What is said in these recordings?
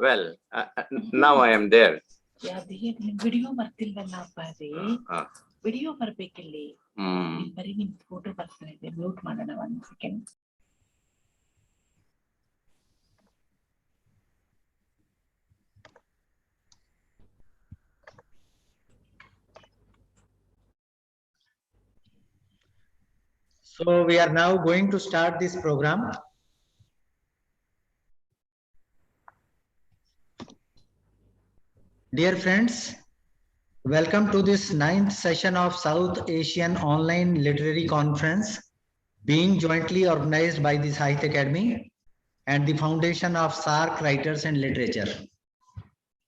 Well, now I am there. Yeah, video video photo mute 1 second. So we are now going to start this program. Dear friends, welcome to this 9th session of South Asian Online Literary Conference, being jointly organized by the Sahitya Academy and the Foundation of SAARC Writers and Literature.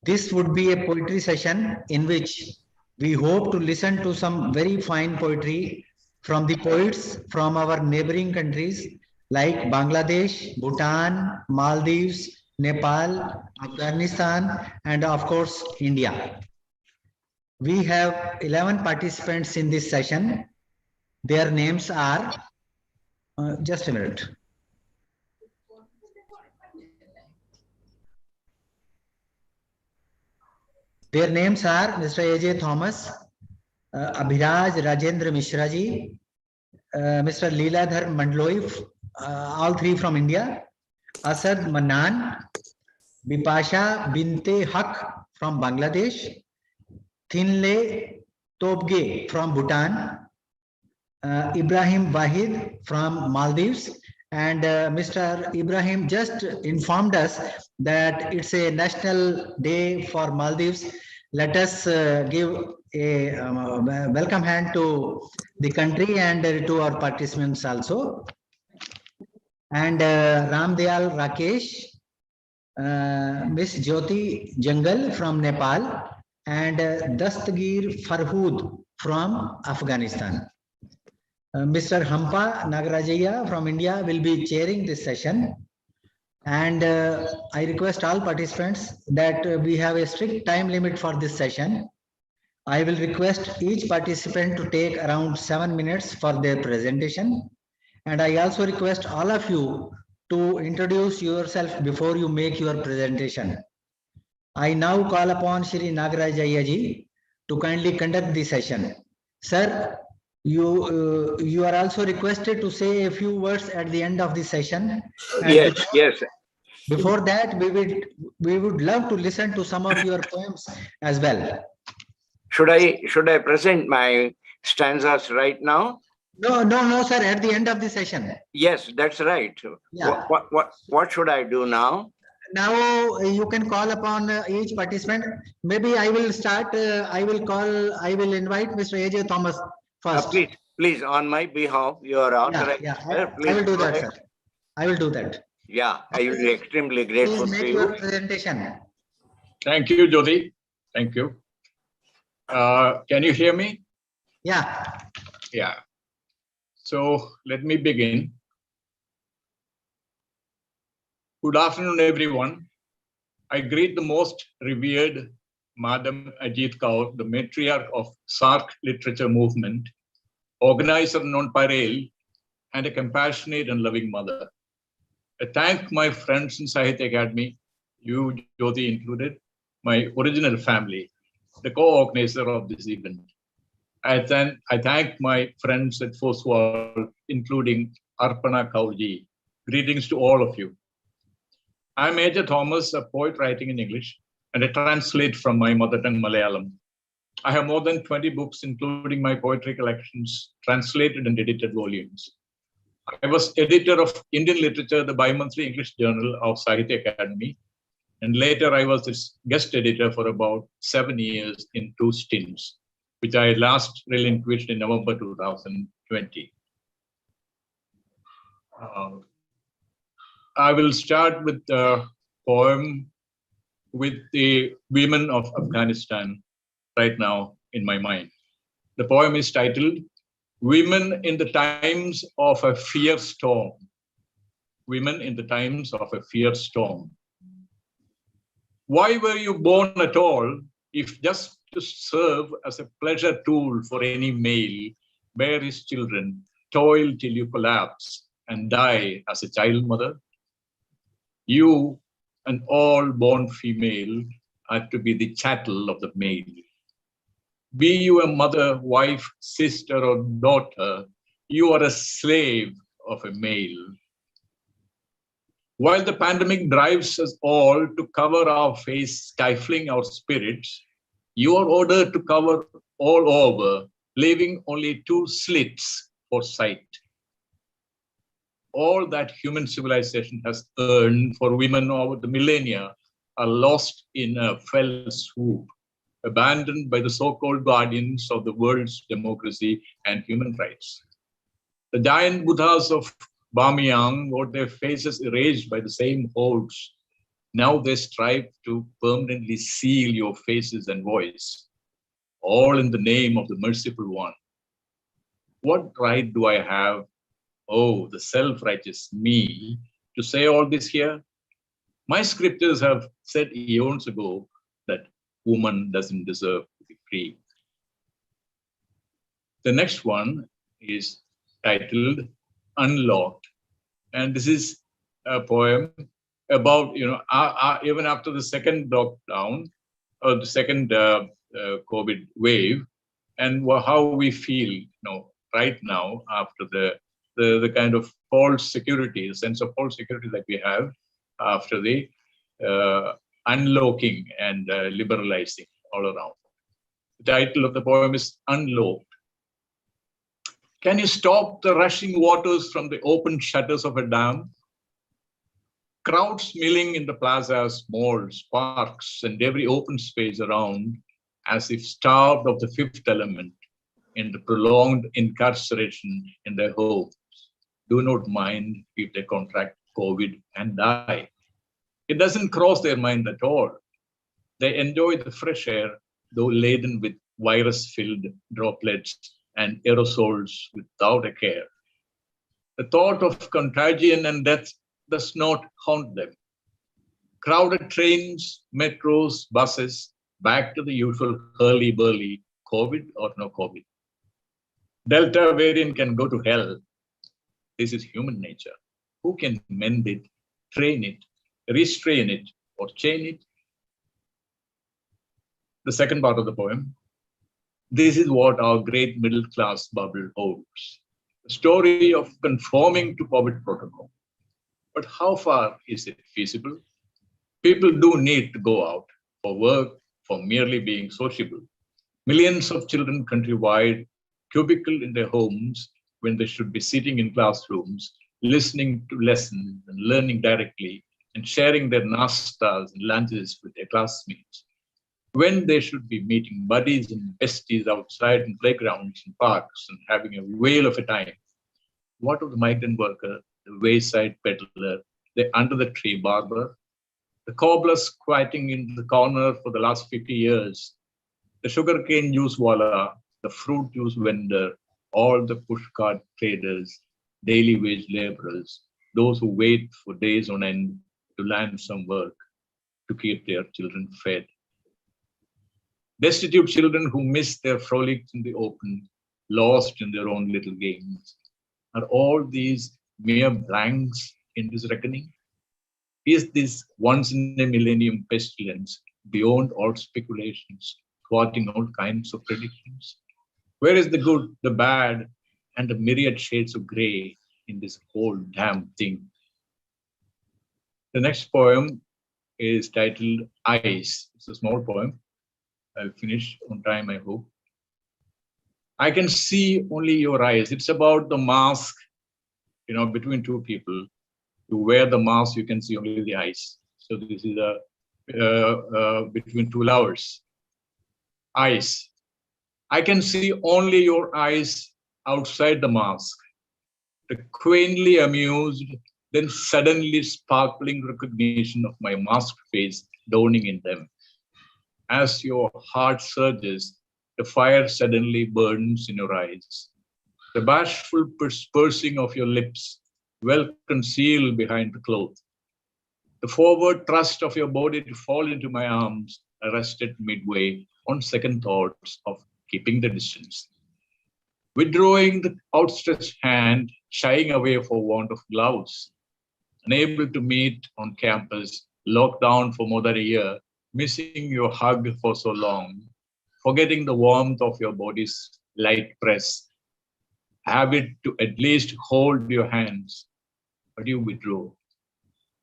This would be a poetry session in which we hope to listen to some very fine poetry from the poets from our neighboring countries like Bangladesh, Bhutan, Maldives, Nepal, Afghanistan, and of course, India. We have 11 participants in this session. Their names are, just a minute. Their names are Mr. A.J. Thomas, Abhiraj Rajendra Mishra ji, Mr. Leeladhar Mandloi, all three from India, Asad Manan, Bipasha Binte Haq from Bangladesh, Thinle Tobge from Bhutan, Ibrahim Wahid from Maldives, and Mr. Ibrahim just informed us that it's a national day for Maldives. Let us give a welcome hand to the country and to our participants also. And Ramdayal Rakesh, Miss Jyoti Jangal from Nepal, and Dastagir Farhood from Afghanistan. Mr. Hampa Nagarajaya from India will be chairing this session. And I request all participants that we have a strict time limit for this session. I will request each participant to take around 7 minutes for their presentation. And I also request all of you to introduce yourself before you make your presentation. I now call upon Shri Nagarajaya ji to kindly conduct the session. Sir, you are also requested to say a few words at the end of the session. And yes. Before that, we would love to listen to some of your poems as well. Should I present my stanzas right now? No, sir. At the end of the session. Yes, that's right. Yeah. What should I do now? Now you can call upon each participant. Maybe I will start. I will invite Mr. A.J. Thomas first. Please, on my behalf, you are authorized. Yeah. I will do that, sir. I will do that. Yeah, I will be extremely grateful Please make to you. your presentation. Thank you, Jyoti. Thank you. Can you hear me? Yeah. Yeah. So let me begin. Good afternoon, everyone. I greet the most revered Madam Ajit Kaur, the matriarch of SAARC literature movement, organizer non-parallel, and a compassionate and loving mother. I thank my friends in Sahitya Academy, you, Jyoti included, my original family, the co-organizer of this event. I thank my friends at FOSWAL, including Arpana Kaurji. Greetings to all of you. I'm A.J. Thomas, a poet writing in English, and I translate from my mother tongue Malayalam. I have more than 20 books, including my poetry collections, translated and edited volumes. I was editor of Indian Literature, the bi-monthly English journal of Sahitya Academy, and later I was its guest editor for about 7 years in 2 stints, which I last relinquished in November 2020. I will start with the poem with the women of Afghanistan right now in my mind. The poem is titled, Women in the Times of a Fierce Storm. Women in the Times of a Fierce Storm. Why were you born at all if just to serve as a pleasure tool for any male, bear his children, toil till you collapse and die as a child mother? You and all born female are to be the chattel of the male. Be you a mother, wife, sister, or daughter, you are a slave of a male. While the pandemic drives us all to cover our face, stifling our spirits, you are ordered to cover all over, leaving only 2 slits for sight. All that human civilization has earned for women over the millennia are lost in a fell swoop, abandoned by the so-called guardians of the world's democracy and human rights. The giant Buddhas of Bamiyang got their faces erased by the same hordes. Now they strive to permanently seal your faces and voice, all in the name of the merciful one. What right do I have, oh, the self-righteous me, to say all this here? My scriptures have said eons ago that woman doesn't deserve to be free. The next one is titled Unlocked. And this is a poem about, even after the second lockdown or the second COVID wave, and how we feel, right now after the kind of false security, the sense of false security that we have after the unlocking and liberalizing all around. The title of the poem is Unlocked. Can you stop the rushing waters from the open shutters of a dam? Crowds milling in the plazas, malls, parks, and every open space around, as if starved of the fifth element in the prolonged incarceration in their homes, do not mind if they contract COVID and die. It doesn't cross their mind at all. They enjoy the fresh air, though laden with virus-filled droplets and aerosols without a care. The thought of contagion and death does not haunt them. Crowded trains, metros, buses, back to the usual hurly-burly, COVID or no COVID. Delta variant can go to hell. This is human nature. Who can mend it, train it, restrain it, or chain it? The second part of the poem. This is what our great middle class bubble holds. The story of conforming to COVID protocol. But how far is it feasible? People do need to go out for work, for merely being sociable. Millions of children countrywide cubicle in their homes when they should be sitting in classrooms, listening to lessons and learning directly and sharing their nastas and lunches with their classmates. When they should be meeting buddies and besties outside in playgrounds and parks and having a whale of a time. What of the migrant worker, the wayside peddler, the under the tree barber, the cobbler squatting in the corner for the last 50 years, the sugarcane juice wala, the fruit juice vendor, all the pushcart traders, daily wage laborers, those who wait for days on end to land some work to keep their children fed. Destitute children who miss their frolics in the open, lost in their own little games. Are all these mere blanks in this reckoning? Is this once in a millennium pestilence beyond all speculations, thwarting all kinds of predictions? Where is the good, the bad, and the myriad shades of gray in this whole damn thing? The next poem is titled Eyes. It's a small poem. I'll finish on time, I hope. I can see only your eyes. It's about the mask, between two people. You wear the mask, you can see only the eyes. So this is between two lovers. Eyes. I can see only your eyes outside the mask. The quaintly amused, then suddenly sparkling recognition of my masked face dawning in them. As your heart surges, the fire suddenly burns in your eyes. The bashful pursing of your lips, well concealed behind the cloth. The forward thrust of your body to fall into my arms, arrested midway on second thoughts of keeping the distance. Withdrawing the outstretched hand, shying away for want of gloves. unable to meet on campus, locked down for more than a year, missing your hug for so long, forgetting the warmth of your body's light press, habit to at least hold your hands, but you withdrew.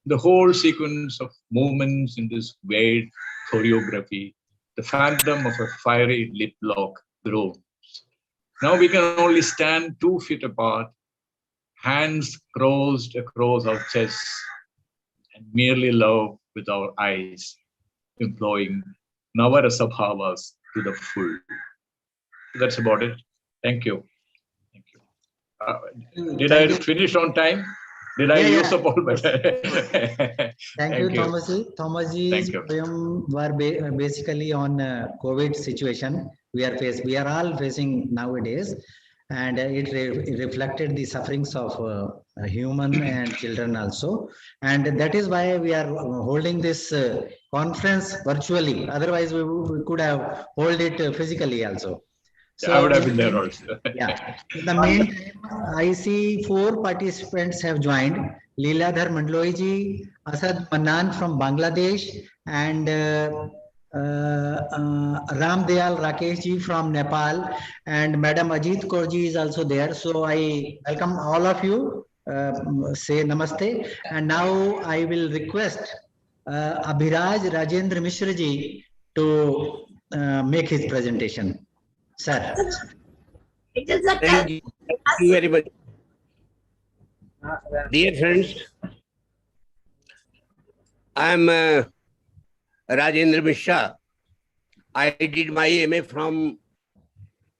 The whole sequence of movements in this weird choreography, the phantom of a fiery lip lock grows. Now we can only stand 2 feet apart, hands crossed across our chests, and merely love with our eyes, employing Navarasa bhavas to the full. That's about it. Thank you. Thank you. Did I finish on time? Did I use up all my time? Thank you, Thomas ji. Thomas ji's poem were basically on COVID situation we are all facing nowadays, and it reflected the sufferings of human and children also, and that is why we are holding this conference virtually. Otherwise, we could have held it physically also. So I would have been there also. Yeah. In the meantime, I see 4 participants have joined. Leeladhar Mandloi ji, Asad Manan from Bangladesh, and Ram Dayal Rakesh ji from Nepal, and Madam Ajit Kaur ji is also there. So I welcome all of you. Say namaste. And now I will request Abhiraj Rajendra Mishra ji to make his presentation. Sir. Thank you very much. Dear friends, I am Rajendra Mishra. I did my MA from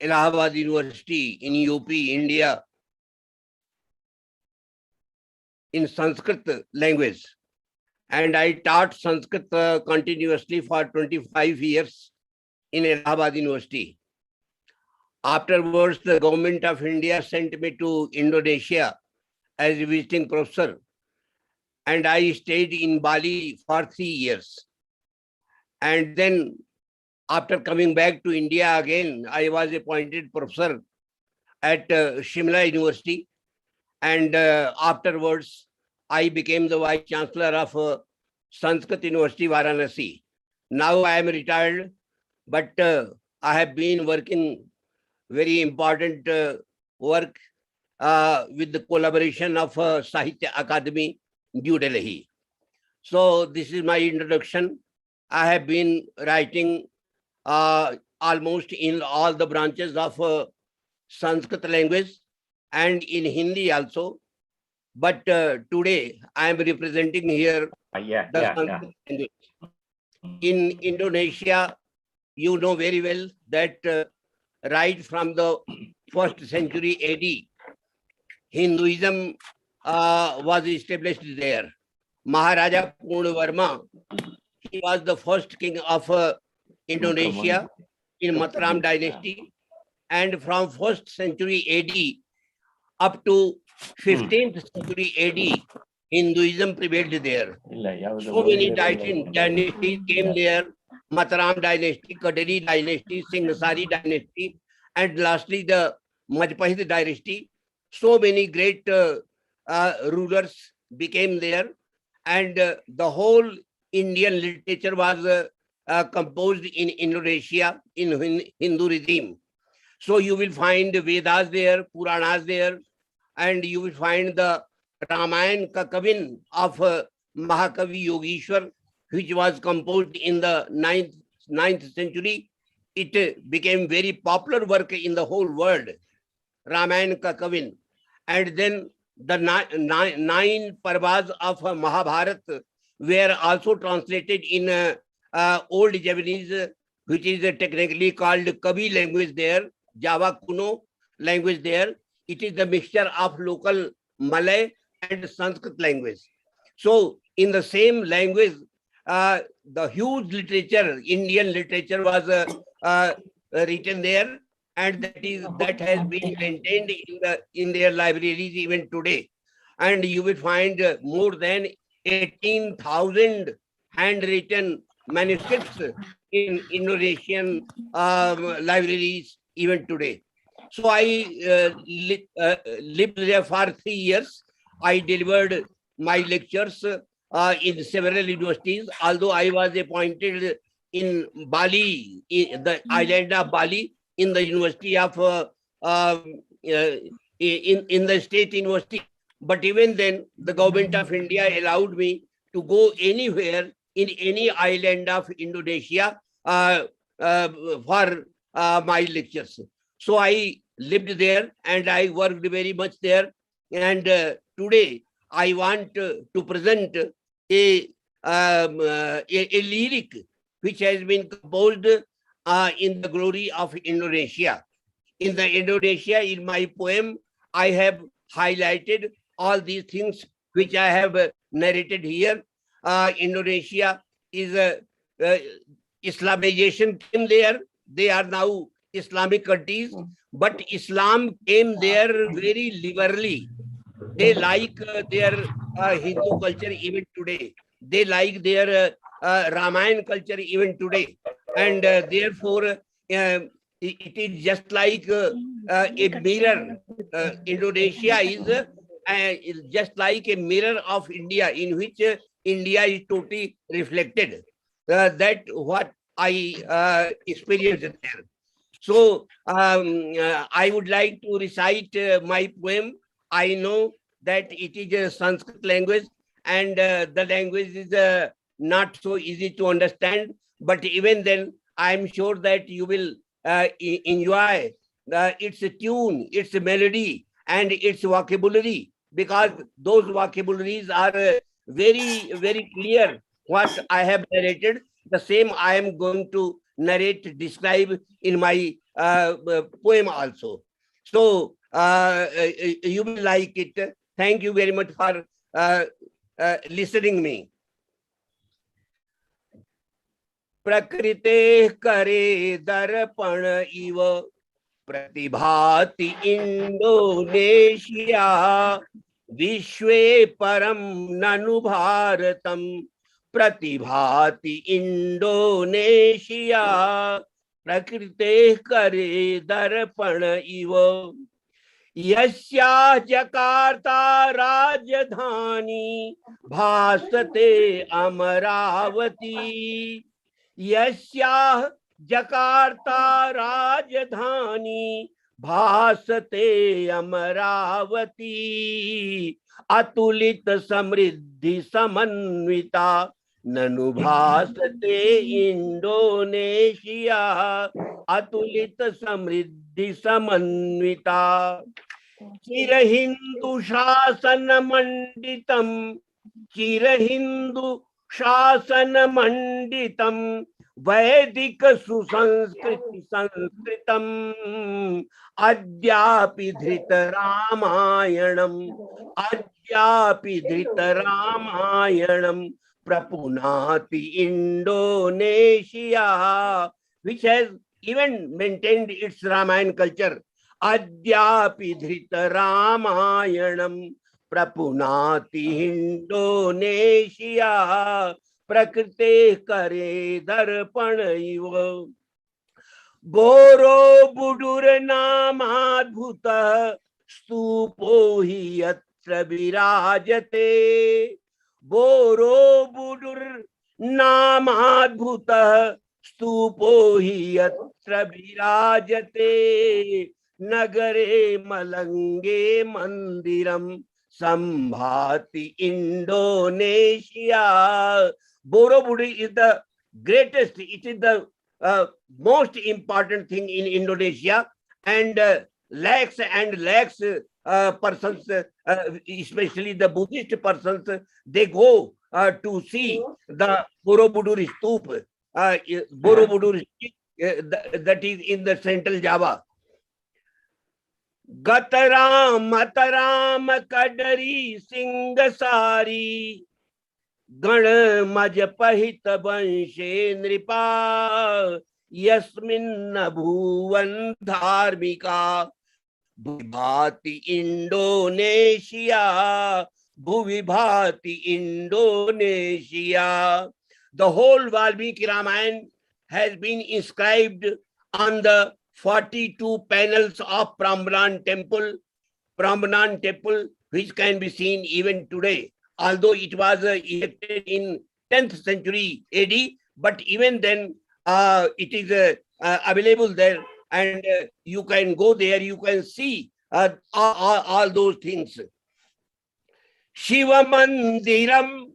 Allahabad University in UP, India, in Sanskrit language. And I taught Sanskrit continuously for 25 years in Allahabad University. Afterwards, the government of India sent me to Indonesia as a visiting professor, and I stayed in Bali for 3 years. And then after coming back to India again, I was appointed professor at Shimla University, and afterwards I became the Vice Chancellor of Sanskrit University, Varanasi. Now I am retired, but I have been working very important work with the collaboration of Sahitya Akademi, New Delhi. So this is my introduction. I have been writing almost in all the branches of Sanskrit language and in Hindi also. But today I am representing here the Sanskrit language. In Indonesia, you know very well that right from the 1st century AD, Hinduism was established there. Maharaja Purnavarma, he was the first king of Indonesia in Mataram dynasty, and from 1st century AD up to 15th century AD, Hinduism prevailed there. So many dynasties came there: Mataram dynasty, Kadari dynasty, Singh-Sari dynasty, and lastly the Majapahit dynasty. So many great rulers became there, and the whole Indian literature was composed in Indonesia in Hindu regime. So you will find Vedas there, Puranas there, and you will find the Ramayana Kakavin of Mahakavi Yogeshwar, which was composed in the 9th century. It became very popular work in the whole world, Ramayana Kakavin. And then the 9 parvas of Mahabharata were also translated in Old Javanese, which is technically called Kavi language there, Java Kuno language there. It is the mixture of local Malay and Sanskrit language. So in the same language, the huge literature, Indian literature, was written there, and that has been maintained in their libraries even today. And you will find more than 18,000 handwritten manuscripts in Indonesian libraries even today. So I lived there for 3 years. I delivered my lectures in several universities, although I was appointed in Bali, in the island of Bali, in the University of, in the State University. But even then, the government of India allowed me to go anywhere in any island of Indonesia for my lectures. So I lived there and I worked very much there. And today I want to present a lyric which has been composed in the glory of Indonesia. In the Indonesia, in my poem, I have highlighted all these things which I have narrated here. Indonesia is Islamization came there. They are now Islamic countries, but Islam came there very liberally. They like their Hindu culture even today. They like their Ramayana culture even today. And therefore, it is just like a mirror. Indonesia is just like a mirror of India, in which India is totally reflected. That what I experienced there. So I would like to recite my poem. I know that it is a Sanskrit language, and the language is not so easy to understand. But even then, I am sure that you will enjoy its tune, its melody, and its vocabulary, because those vocabularies are very, very clear. What I have narrated, the same I am going to narrate, describe in my poem also. So you will like it. Thank you very much for listening me. प्रकृते करे दर्पण इव प्रतिभाति Indonesia विश्वे परम ननु भारतम प्रतिभाति Indonesia प्रकृते करे दर्पण इव यस्या जकार्ता राजधानी भासते अमरावती यस्याः जकार्ता राजधानी भासते अमरावती अतुलित समृद्धि समन्विता ननु भासते इंडोनेशिया अतुलित समृद्धि समन्विता चिर हिंदू शासन मंडितम चिर हिंदू शासन मंडितम वैदिक सुसंस्कृति संस्कृतम अद्यापि धृत रामायणम अद्यापि धृत रामायणम प्रपुनाति Indonesia which has even maintained its Ramayana culture. Adyapi dhrita Ramayanam prapunati Indonesia prakrite kare darpanaiva. Boro budur namadbhuta stupo hi yatra virajate. Boro budur namadbhuta स्तूपो हि यत्र विराजते नगरे मलंगे मंदिरम संभाति Indonesia. Borobudur is the greatest, it is the most important thing in Indonesia, and lakhs persons, especially the Buddhist persons, they go to see the Borobudur Stupa. Borobudur, that is in the central Java. Gataram Mataram Kadari Singasari Gana Majapahita Banshe Nripa Yasmin Bhuvan Dharmika Bhuvibhati Indonesia Bhuvibhati Indonesia. The whole Valmiki Ramayana has been inscribed on the 42 panels of Prambanan temple, which can be seen even today. although it was erected in 10th century AD, but even then it is available there, and you can go there, you can see all those things. Shivamandiram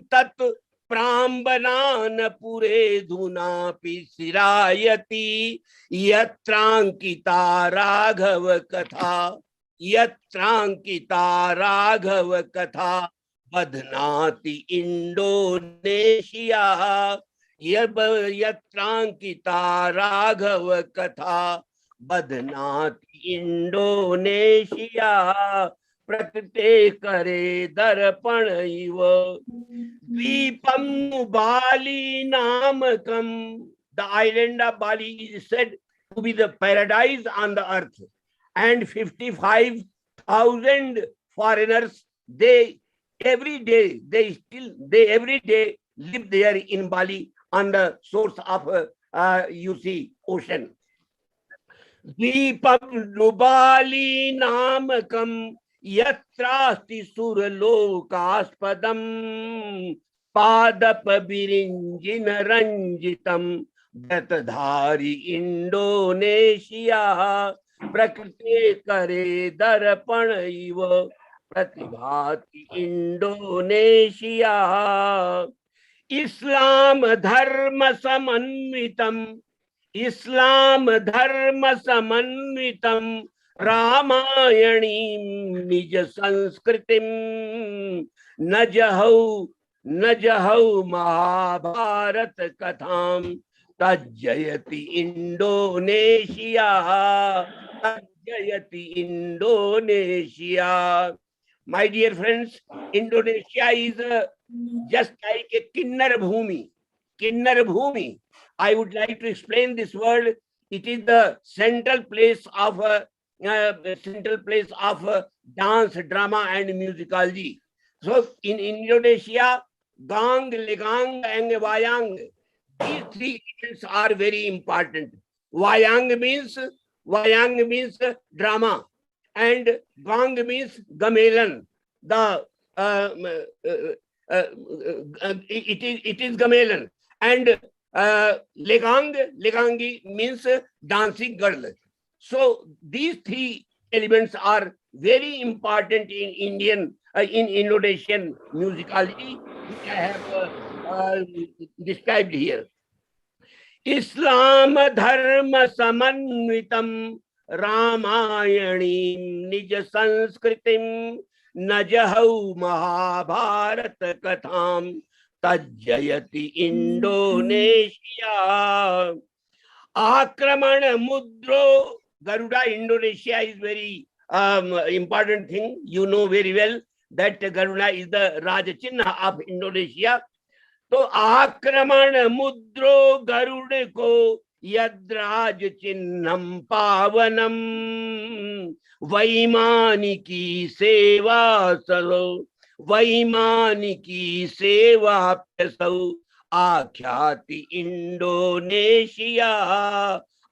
tat Prambanana Dhuna Pisirayati Yatrankita Raghava Katha Badhnati Indonesia Yatrankita Raghava Katha Badhnati Indonesia Prakrite Kare Darpan Iva Dvipam Bali Namakam. The island of Bali is said to be the paradise on the earth, and 55,000 foreigners, they every day live there in Bali on the source of ocean. Dvipam Bali Namakam Yatrasti Suralokaspadam Padapabirinjina Ranjitam Bratadhari Indonesia Prakrite Kare Darpan Iva Pratibhati Indonesia Islam Dharma Samanvitam Ramayanim Nija Sanskritim Najahau Mahabharat Katham Tajayati Indonesia. My dear friends, Indonesia is just like a Kinnar Bhumi. I would like to explain this word. It is the central place of dance, drama, and musicology. So in Indonesia, Gang, Legang, and Wayang, these three events are very important. Wayang means drama, and Gang means gamelan. It is gamelan, and Legangi means dancing girl. So these three elements are very important in Indonesian musicality, which I have described here. Islam Dharma Samanvitam Ramayanim Nija Sanskritim Najahau Mahabharat Katham Tajayati Indonesia. Akramana Mudro. Garuda, Indonesia is very important thing. You know very well that Garuda is the Raja Chinna of Indonesia. So Akramana Mudro Garuda ko Yadraj Chinnam Pavanam Vaimaniki Seva Salo Vaimaniki Seva Pesau Akhyati Indonesia.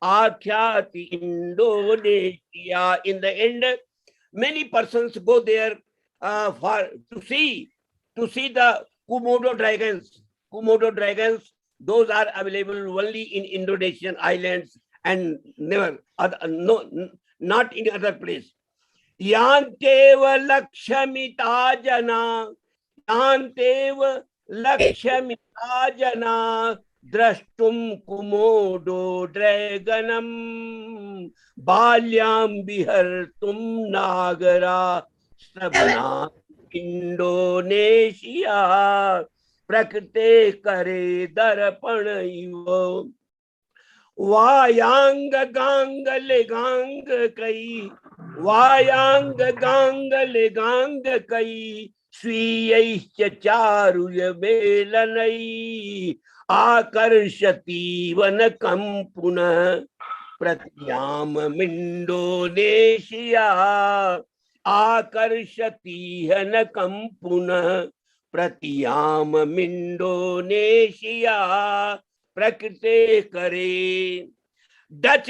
Akhyati Indonesia. In the end, many persons go there to see the Komodo dragons. Those are available only in Indonesian islands and not in other place. Yanteva Lakshmita Jana Drashtum Komodo Draganam Balyam Bihartum Nagara Sabana Indonesia Prakrite Kare Darpan Ivo Vayang Gang Legang Kai Swiyaischa Charuya Belanai Akarshati Vanakam Puna Pratyam Indonesia Akarshati Hanakam Puna Pratyam Indonesia Prakrite Kare Dach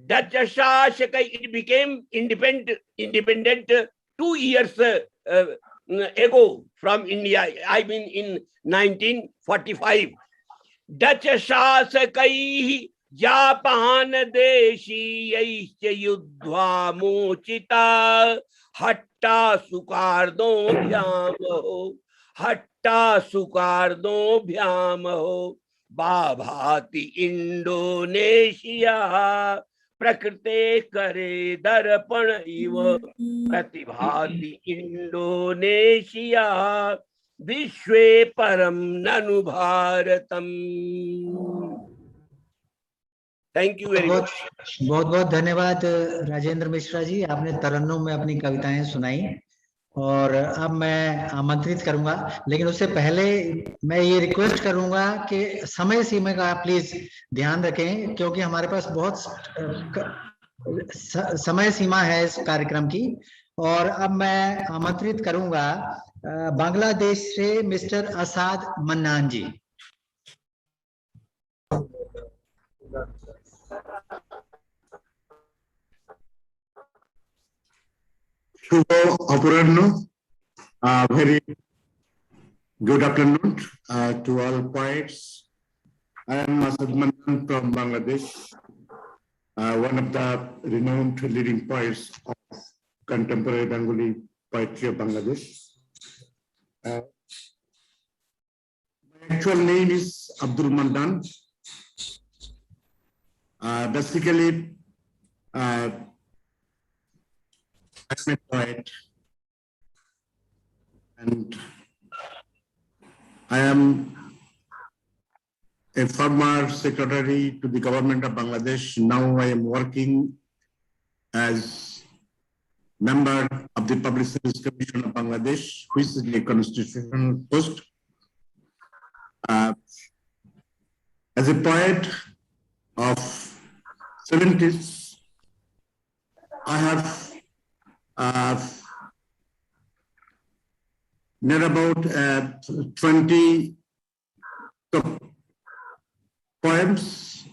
Dutch Shashaka, it became independent 2 years ago from India. I mean in 1945. Dutch Shasakai Japan Deshi Yudhva Mochita Hatta Sukardo Bhyamo Hatta Sukardo Bhyamo Babhati Indonesia Prakrite Kare Darpan Iva Pratibhati Indonesia Vishwe Param Nanu Bharatam. Thank you very much. बहुत बहुत धन्यवाद राजेंद्र मिश्रा जी, आपने तरन्नुम में अपनी कविताएं सुनाई और अब मैं आमंत्रित करूंगा, लेकिन उससे पहले मैं ये रिक्वेस्ट करूंगा कि समय सीमा का प्लीज ध्यान रखें, क्योंकि हमारे पास बहुत समय सीमा है इस कार्यक्रम की। और अब मैं आमंत्रित करूंगा बांग्लादेश से mister Asad mannan ji. Shubho Aparanno, very good afternoon to all poets. I am Asad Mannan from Bangladesh, one of the renowned leading poets of contemporary Bengali poetry of Bangladesh. My actual name is Abdul Mandan. Basically, I'm a poet, and I am a former secretary to the government of Bangladesh. Now I am working as member of the Public Service Commission of Bangladesh, which is a constitutional post. As a poet of 70s, I have near about 20 poems,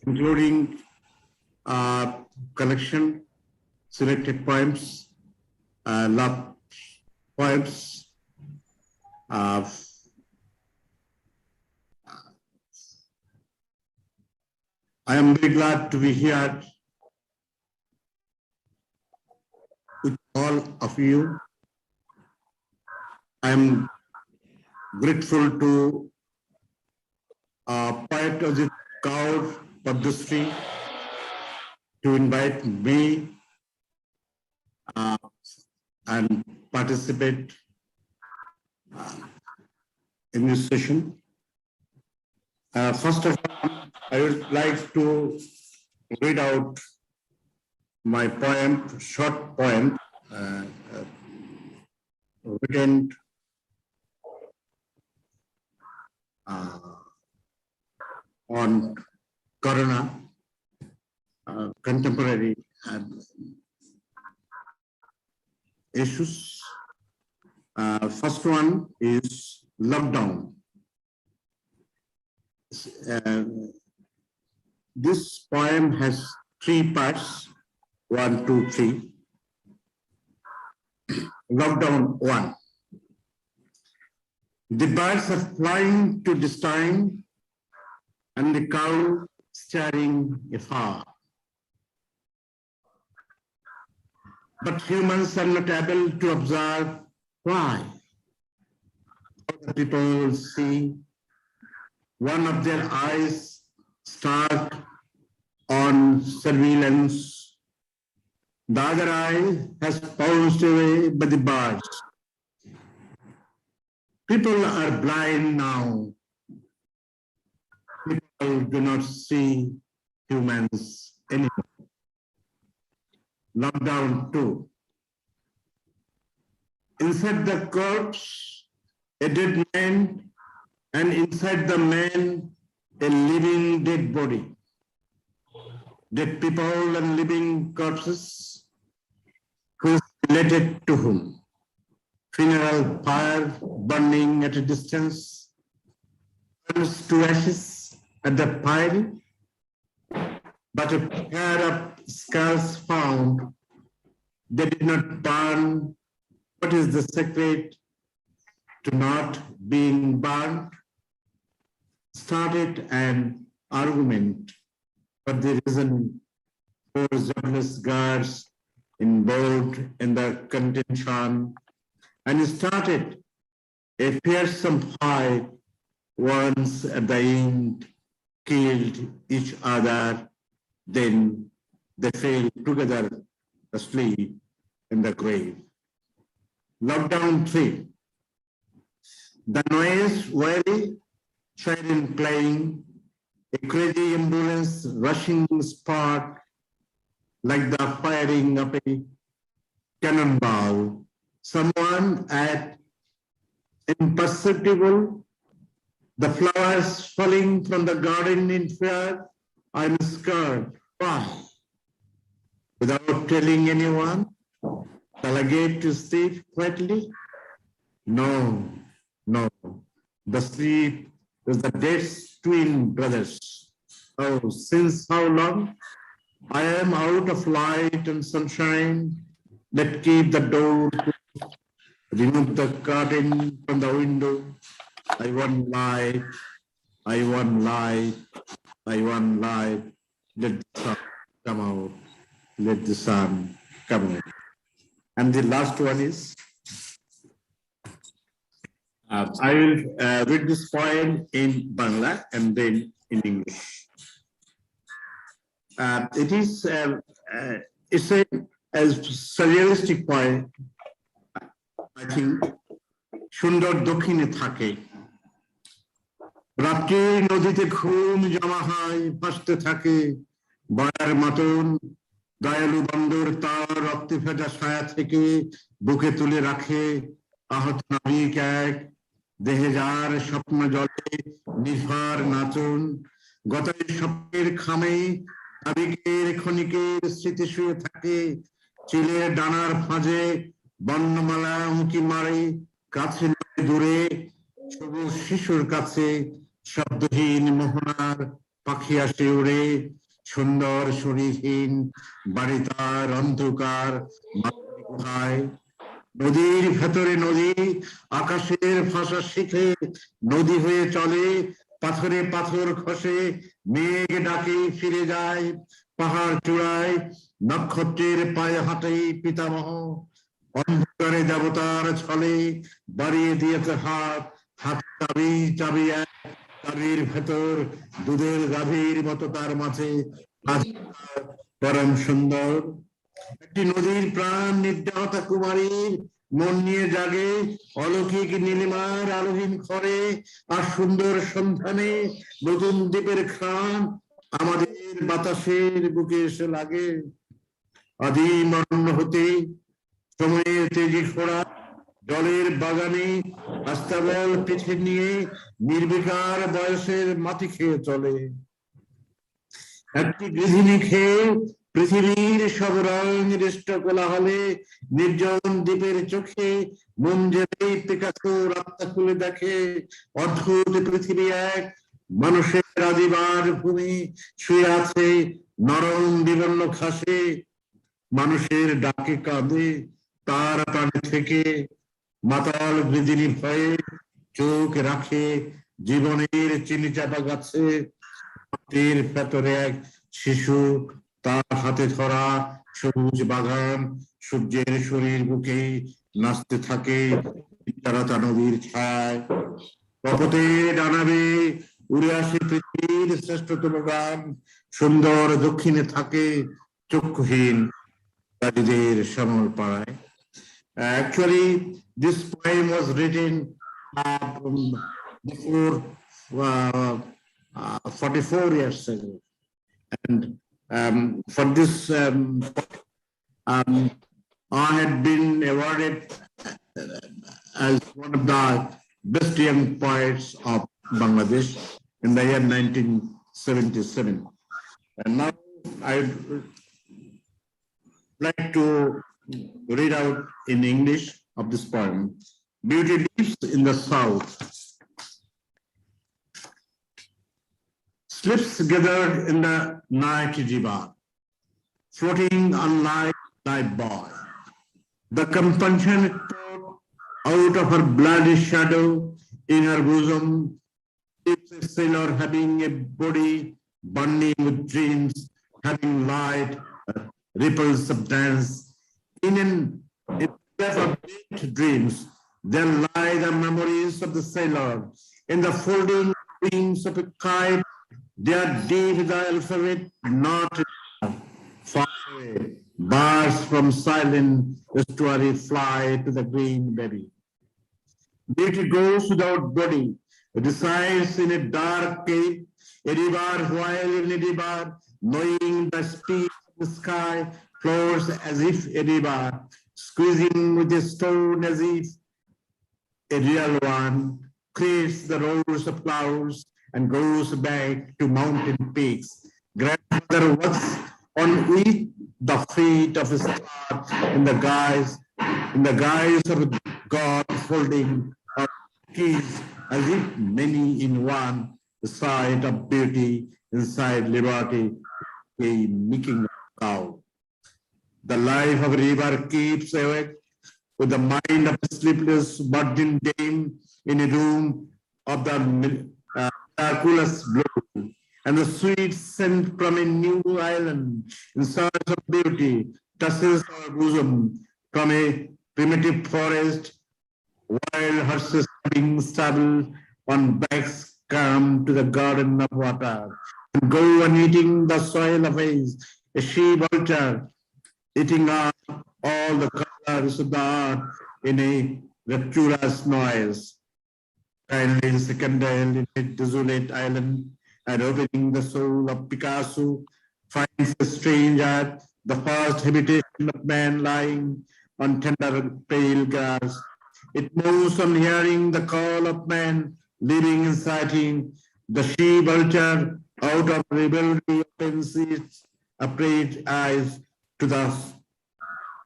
including collection, selected poems, love poems. I am very glad to be here with all of you. I am grateful to poet Ajit Kaur Padmasri to invite me and participate in this session. First of all, I would like to read out my poem, short poem, written on Corona, contemporary issues. First one is lockdown. This poem has 3 parts, 1, 2, 3. Lockdown 1. The birds are flying to destin, and the cow staring afar. But humans are not able to observe why. Other people see one of their eyes start on surveillance. The other eye has pounced away by the birds. People are blind now. People do not see humans anymore. Lockdown 2. Inside the corpse, a dead man, and inside the man, a living dead body. Dead people and living corpses, who is related to whom? Funeral fire burning at a distance, turns to ashes at the pile. but a pair of skulls found. They did not burn. What is the secret to not being burned? Started an argument for the reason four jobless guards involved in the contention, and started a fearsome fight. Once at the end, killed each other, then they fell together asleep in the grave. Lockdown 3. The noise, very siren playing, a crazy ambulance rushing spot like the firing of a cannonball. Someone at imperceptible, the flowers falling from the garden in fear. I'm scared. Why? Without telling anyone, shall I get to sleep quietly? No, no. The sleep is the death's twin brothers. Oh, since how long? I am out of light and sunshine. Let's keep the door closed. Remove the curtain from the window. I want light. I want light. I want light. Let the sun come out. Let the sun come out. And the last one is, I will read this poem in Bangla and then in English. It is it's a surrealistic poem. I think সুন্দর দক্ষিণে থাকে রাত্রি নদীতে ঘুম জমা হয় ভাসতে থাকে বয়ার মতন দয়ালু বন্দর তার রক্তে ফেটা ছায়া থেকে বুকে তুলে রাখে আহত নাবিক এক দেহে যার স্বপ্ন জলে নির্ভর নাচন গতায় স্বপ্নের খামে নাবিকের ক্ষণিকের স্মৃতি শুয়ে থাকে চিলের ডানার ফাঁজে বর্ণমালা উঁকি মারে কাছে দূরে সবুজ শিশুর কাছে শব্দহীন মোহনার পাখি আসে উড়ে সুন্দর শরীরহীন বাড়ি তার অন্ধকার গুহায় নদীর ভেতরে নদী আকাশের ভাষা শিখে নদী হয়ে চলে পাথরে পাথর খসে মেঘ ডাকে ফিরে যায় পাহাড় চূড়ায় নক্ষত্রের পায়ে হাঁটে পিতামহ অন্ধকারে দেবতার ছলে বাড়িয়ে দিয়েছে হাত হাত চাবি চাবি এক চাবির ভেতর দুধের গাভীর মতো তার মাঝে পরম সুন্দর একটি নদীর প্রাণ নির্যাতা কুমারীর মন নিয়ে জাগে অলৌকিক নীলিমার আলোহীন ঘরে আর সুন্দর সন্ধানে নতুন দ্বীপের খান আমাদের বাতাসের বুকে এসে লাগে আদিম অরণ্য হতে সময়ের তেজি খোড়া জলের বাগানে আস্তাবল পিঠে নিয়ে নির্বিকার বয়সের মাটি খেয়ে চলে একটি গৃহিণী খেয়ে পৃথিবীর সব রং হৃষ্ট কোলাহলে নির্জন দ্বীপের চোখে মন যেতেই পিকাসো রাস্তা খুলে দেখে অদ্ভুত পৃথিবী এক মানুষের আদিবার ভূমি শুয়ে আছে নরম বিবর্ণ ঘাসে মানুষের ডাকে কাঁদে তার প্রাণে থেকে মাতাল গৃহিণী ভয়ে চোখ রাখে জীবনের চিনি চাপা গাছে মাটির ভেতরে এক শিশু তার হাতে ধরা সবুজ বাগান সূর্যের শরীর বুকে নাচতে থাকে তারাতা নদীর ছায় কপটে ডানাবে উড়ে আসে পৃথিবীর শ্রেষ্ঠতম গান সুন্দর দক্ষিণে থাকে চক্ষুহীন তাদের শ্যামল পাড়ায় Actually, this poem was written before 44 years ago. And for this, I had been awarded as one of the best young poets of Bangladesh in the year 1977. And now I'd like to read out in English of this poem. Beauty lives in the south. slips gathered in the night river, floating unlike night boy. The compassionate thought out of her bloody shadow in her bosom, keeps a sailor having a body burning with dreams, having light, ripples of dance. In an of deep dreams, there lie the memories of the sailor. In the folding wings of a kite, they are deep the alphabet, not far away. Bars from silent estuary fly to the green baby. Beauty goes without body, resides in a dark cave, a river while in a river, knowing the speed of the sky, flows as if a river, squeezing with a stone as if a real one, creates the roars of clouds and goes back to mountain peaks. Grandmother walks on with the feet of a star in the guise of God folding her keys as if many in one, the sight of beauty inside liberty, a making cow. The life of a river keeps awake with the mind of a sleepless virgin dame in a room of the miraculous blue, and the sweet scent from a new island in search of beauty touches our bosom from a primitive forest, while horses having stubble on backs come to the garden of water and go on eating the soil of a she vulture, eating up all the colors of the earth in a rapturous noise. Kindly seconded in a desolate island and opening the soul of Picasso, finds a strange art, the first habitation of man lying on tender pale grass. It moves on hearing the call of man living inside him. The she vulture out of revelry opens its afraid eyes to the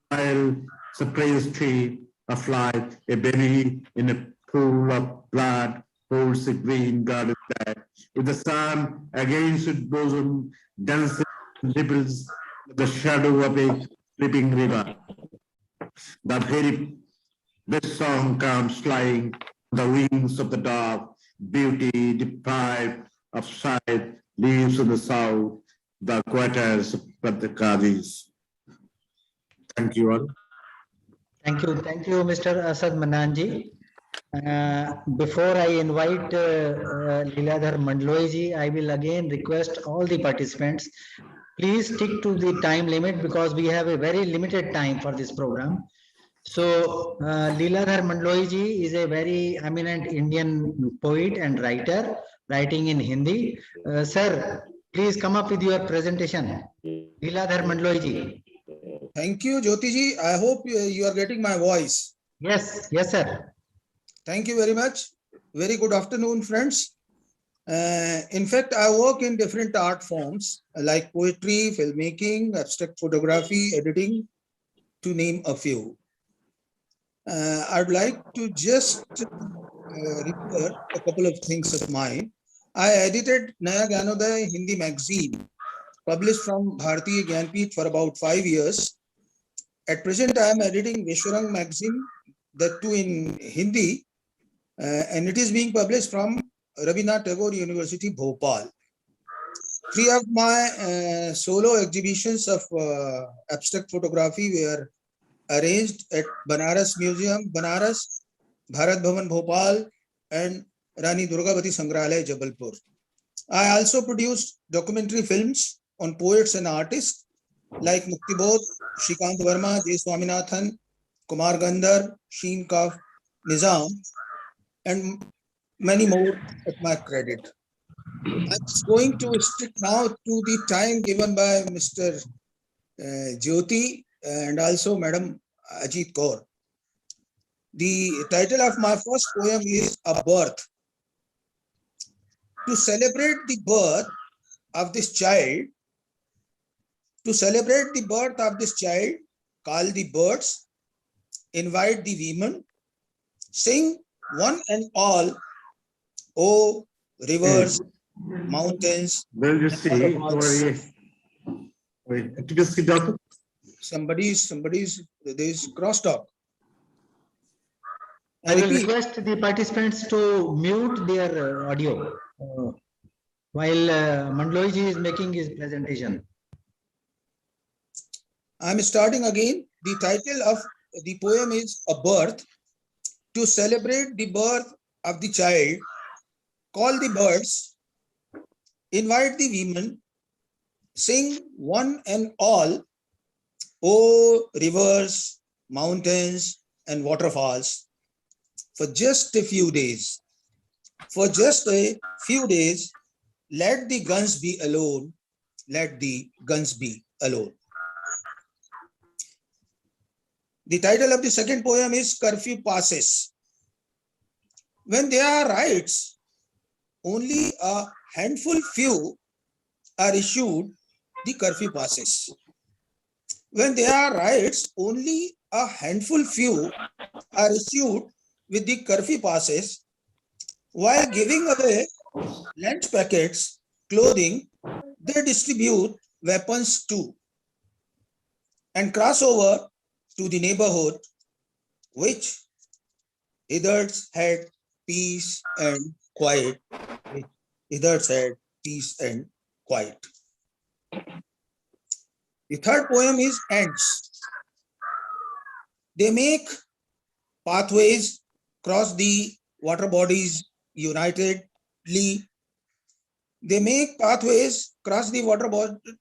while surprised tree of life, a baby in a pool of blood holds a green garden bag. With the sun against its bosom, dancing ripples the shadow of a sleeping river. The very best song comes flying on the wings of the dove. Beauty deprived of sight lives in the south, the quarters of the Qadis. Thank you all. Thank you, Mr. Asad Mananji. Before I invite Leeladhar Mandloiji, I will again request all the participants, please stick to the time limit because we have a very limited time for this program. So, Leeladhar Mandloiji is a very eminent Indian poet and writer, writing in Hindi. Sir, please come up with your presentation. Leeladhar Mandloiji. Thank you, Jyoti ji. I hope you are getting my voice. Yes, sir. Thank you very much. Very good afternoon, friends. In fact, I work in different art forms like poetry, filmmaking, abstract photography, editing, to name a few. I'd like to just refer a couple of things of mine. I edited Naya Gyanodaya Hindi magazine, published from Bharatiya Gyanpeeth for about 5 years. At present, I am editing Vishwarang magazine, that too in Hindi, and it is being published from Rabindranath Tagore University, Bhopal. 3 of my solo exhibitions of abstract photography were arranged at Banaras Museum, Banaras, Bharat Bhavan, Bhopal, and Rani Durgavati Sangrahalaya, Jabalpur. I also produced documentary films on poets and artists like Muktibodh, Shrikant Verma, J. Swaminathan, Kumar Gandhar, Sheen Kaf, Nizam, and many more at my credit. I'm going to stick now to the time given by Mr. Jyoti and also Madam Ajit Kaur. The title of my first poem is A Birth. To celebrate the birth of this child, call the birds, invite the women, sing one and all, O rivers, mountains. Well, you see, waterfalls. wait, activist doctor. Somebody's, there is crosstalk. I will repeat, request the participants to mute their audio while Mandloiji is making his presentation. I'm starting again. The title of the poem is A Birth. To celebrate the birth of the child, call the birds, invite the women, sing one and all, O rivers, mountains, and waterfalls, for just a few days. For just a few days, let the guns be alone. Let the guns be alone. The title of the second poem is Curfew Passes. When there are riots, only a handful few are issued the curfew passes. When there are riots, only a handful few are issued with the curfew passes, while giving away lunch packets, clothing, they distribute weapons too, and cross over to the neighborhood which hither had peace and quiet, which hither had peace and quiet. The third poem is Ants. They make pathways cross the water bodies unitedly. They make pathways cross the water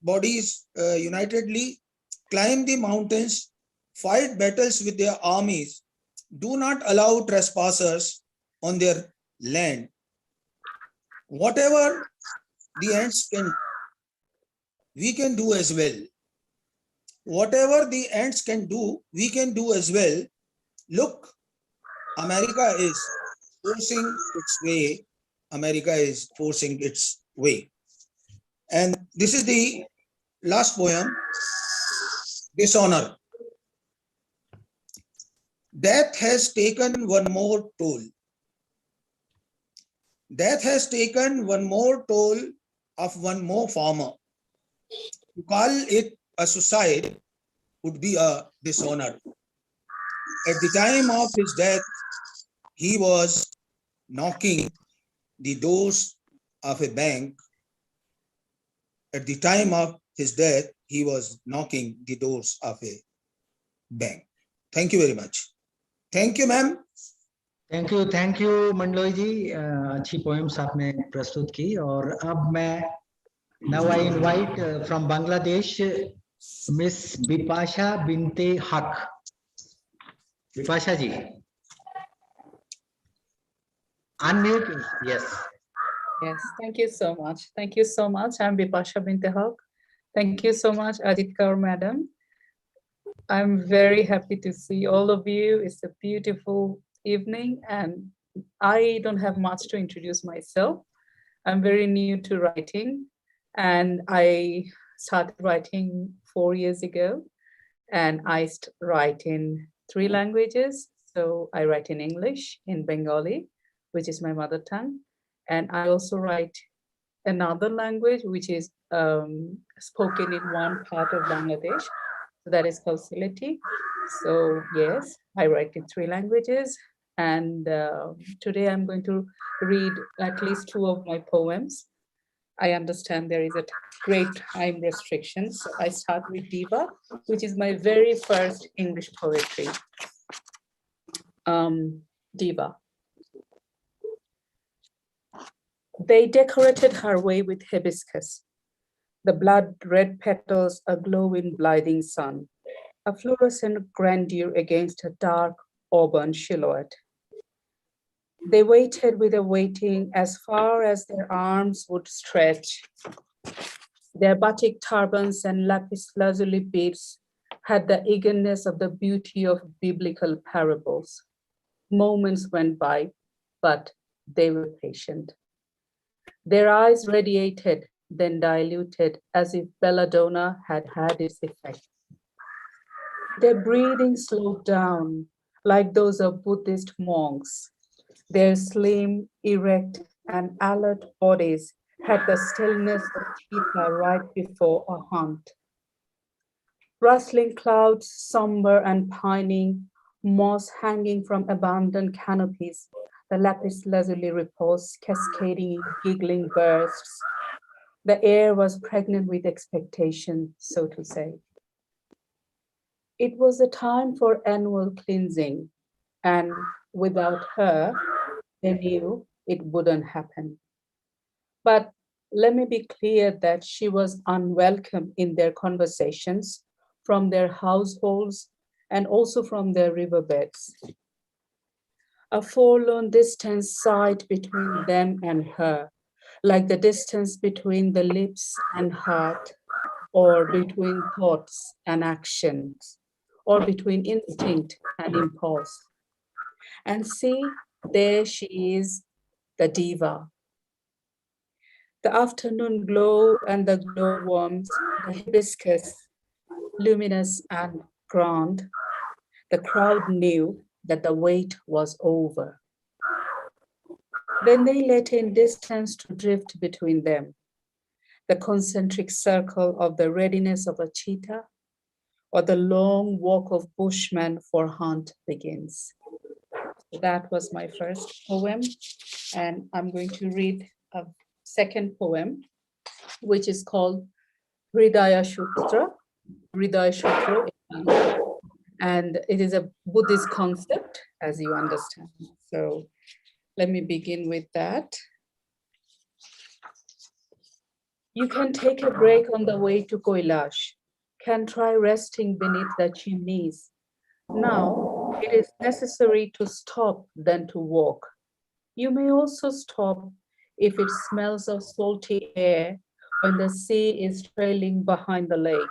bodies unitedly, climb the mountains, fight battles with their armies, do not allow trespassers on their land. Whatever the ants can, we can do as well. Whatever the ants can do, we can do as well. Look, America is forcing its way. America is forcing its way. And this is the last poem, Dishonor. Death has taken one more toll. Death has taken one more toll of one more farmer. To call it a suicide would be a dishonor. At the time of his death, he was knocking the doors of a bank. At the time of his death, he was knocking the doors of a bank. Thank you very much. Thank you, ma'am. Thank you Mandloi ji, अच्छी poems आपने प्रस्तुत की। और अब मैं now I invite from Bangladesh miss Bipasha Binte Haq. Bipasha ji, unmute. Yes Yes, thank you so much. Thank you so much. I'm Bipasha Binte Haq. Thank you so much, Ajit Kaur madam. I'm very happy to see all of you. It's a beautiful evening, and I don't have much to introduce myself. I'm very new to writing, and I started writing 4 years ago, and I write in 3 languages. So I write in English, in Bengali, which is my mother tongue, and I also write another language which is spoken in one part of Bangladesh. So that is called Sylheti. So yes, I write in 3 languages, and today I'm going to read at least 2 of my poems. I understand there is a great time restriction, so I start with Diva, which is my very first English poetry. Diva. They decorated her way with hibiscus, the blood-red petals aglow in blinding sun, a fluorescent grandeur against a dark auburn silhouette. They waited with a waiting as far as their arms would stretch. Their batik turbans and lapis lazuli beads had the eagerness of the beauty of biblical parables. Moments went by, but they were patient. Their eyes radiated, then diluted, as if belladonna had had its effect. Their breathing slowed down, like those of Buddhist monks. Their slim, erect, and alert bodies had the stillness of cheetah right before a hunt. Rustling clouds, somber and pining, moss hanging from abandoned canopies, the lapis lazuli repose cascading in giggling bursts. The air was pregnant with expectation, so to say. It was a time for annual cleansing, and without her, they knew it wouldn't happen. But let me be clear that she was unwelcome in their conversations, from their households, and also from their riverbeds. A forlorn distance sighed between them and her, like the distance between the lips and heart, or between thoughts and actions, or between instinct and impulse. And see, there she is, the diva. The afternoon glow and the glowworms, the hibiscus, luminous and grand, the crowd knew that the wait was over. Then they let in distance to drift between them, the concentric circle of the readiness of a cheetah, or the long walk of Bushman for hunt begins. That was my first poem, and I'm going to read a second poem, which is called Hridaya Sutra. Hridaya Sutra, and it is a Buddhist concept, as you understand. So let me begin with that. You can take a break on the way to Kailash, can try resting beneath the chimneys. Now, it is necessary to stop than to walk. You may also stop if it smells of salty air when the sea is trailing behind the lake.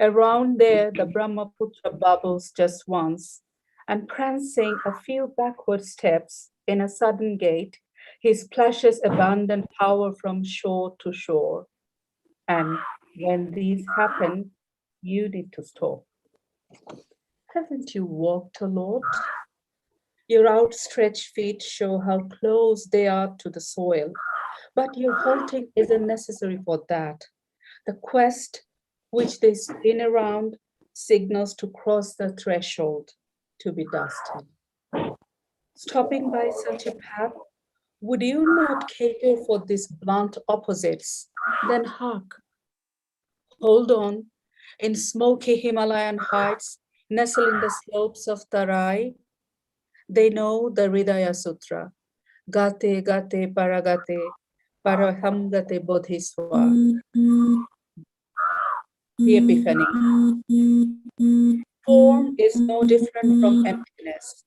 Around there, the Brahmaputra bubbles just once, and prancing a few backward steps in a sudden gait, he splashes abundant power from shore to shore. And when these happen, you need to stop. Haven't you walked a lot? Your outstretched feet show how close they are to the soil, but your halting isn't necessary for that. The quest which they spin around signals to cross the threshold, to be dusted. Stopping by such a path, would you not cater for these blunt opposites? Then hark. Hold on. In smoky Himalayan heights, nestled in the slopes of Tarai, they know the Hridaya Sutra. Gate, gate, paragate, parahamgate bodhiswa. The epiphany. Form is no different from emptiness.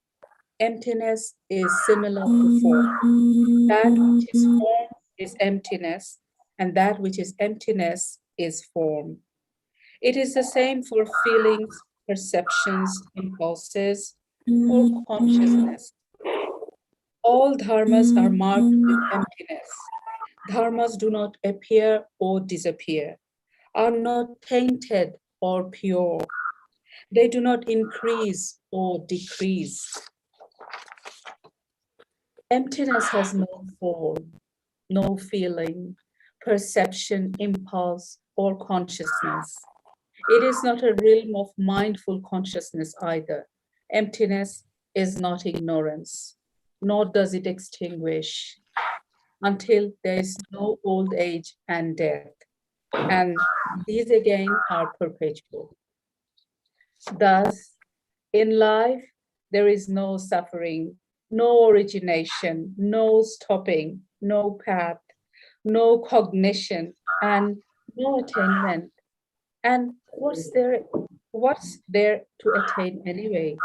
Emptiness is similar to form. That which is form is emptiness, and that which is emptiness is form. It is the same for feelings, perceptions, impulses, or consciousness. All dharmas are marked with emptiness. Dharmas do not appear or disappear, are not tainted or pure. They do not increase or decrease. Emptiness has no form, no feeling, perception, impulse, or consciousness. It is not a realm of mindful consciousness either. Emptiness is not ignorance, nor does it extinguish until there is no old age and death. And these again are perpetual. Thus, in life, there is no suffering, no origination, no stopping, no path, no cognition, and no attainment. And what's there to attain anyway?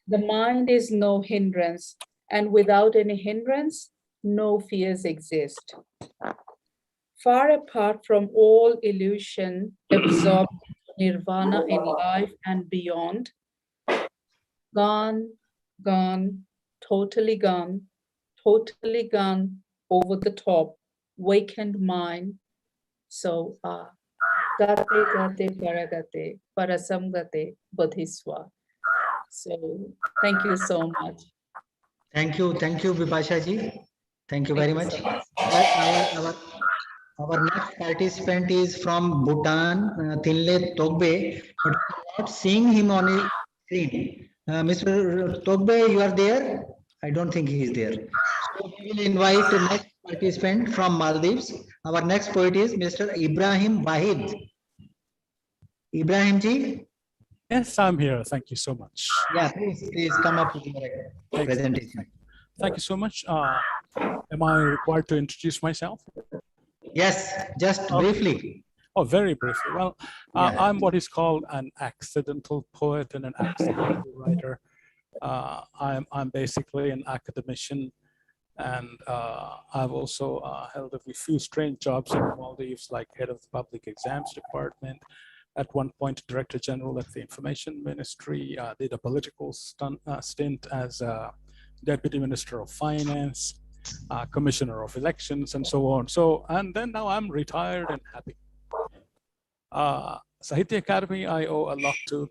The mind is no hindrance, and without any hindrance, no fears exist. Far apart from all illusion, absorbed in nirvana in life and beyond, gone, totally gone, over the top, vacant mind. So, gate, gate, paragate, parasamgate, bodhiswa. So, thank you so much. Thank you, Vipasha ji. Thank you very much. Our next participant is from Bhutan, Thinle Togbe, but I'm not seeing him on the screen. Mr. Togbe, you are there? I don't think he is there. So we will invite the next participant from Maldives. Our next poet is Mr. Ibrahim Wahid. Ibrahim ji? Yes, I'm here. Thank you so much. Yeah, please come up with your presentation. Thank you so much. Am I required to introduce myself? Yes, just briefly. Oh, very briefly. Well, I'm what is called an accidental poet and an accidental writer. I'm basically an academician, and I've also held a few strange jobs in the Maldives, like head of the public exams department. At one point, Director General at the Information Ministry, did a political stint as Deputy Minister of Finance, Commissioner of Elections, and so on. So, and then now I'm retired and happy. Sahitya Academy, I owe a lot to.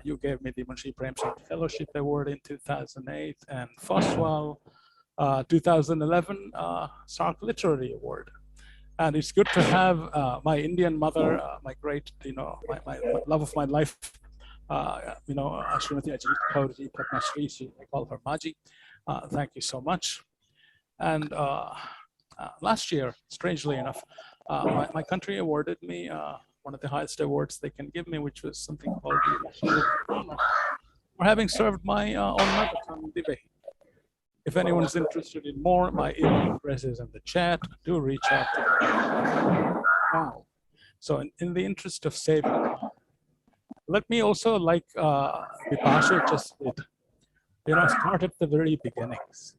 You gave me the Munshi Premchand Fellowship Award in 2008, and FOSWAL 2011 SAARC Literary Award. And it's good to have my Indian mother, my great, my love of my life, Srimati Ajit Kaurji Padma Shri, I call her Maji. Thank you so much. And last year, strangely enough, my country awarded me one of the highest awards they can give me, which was something called for having served my own mother tongue, Dibe. If anyone's interested in more, my email address is in the chat. Do reach out to me. Wow. So in the interest of saving time, let me also, like Vipasha just did, start at the very beginnings.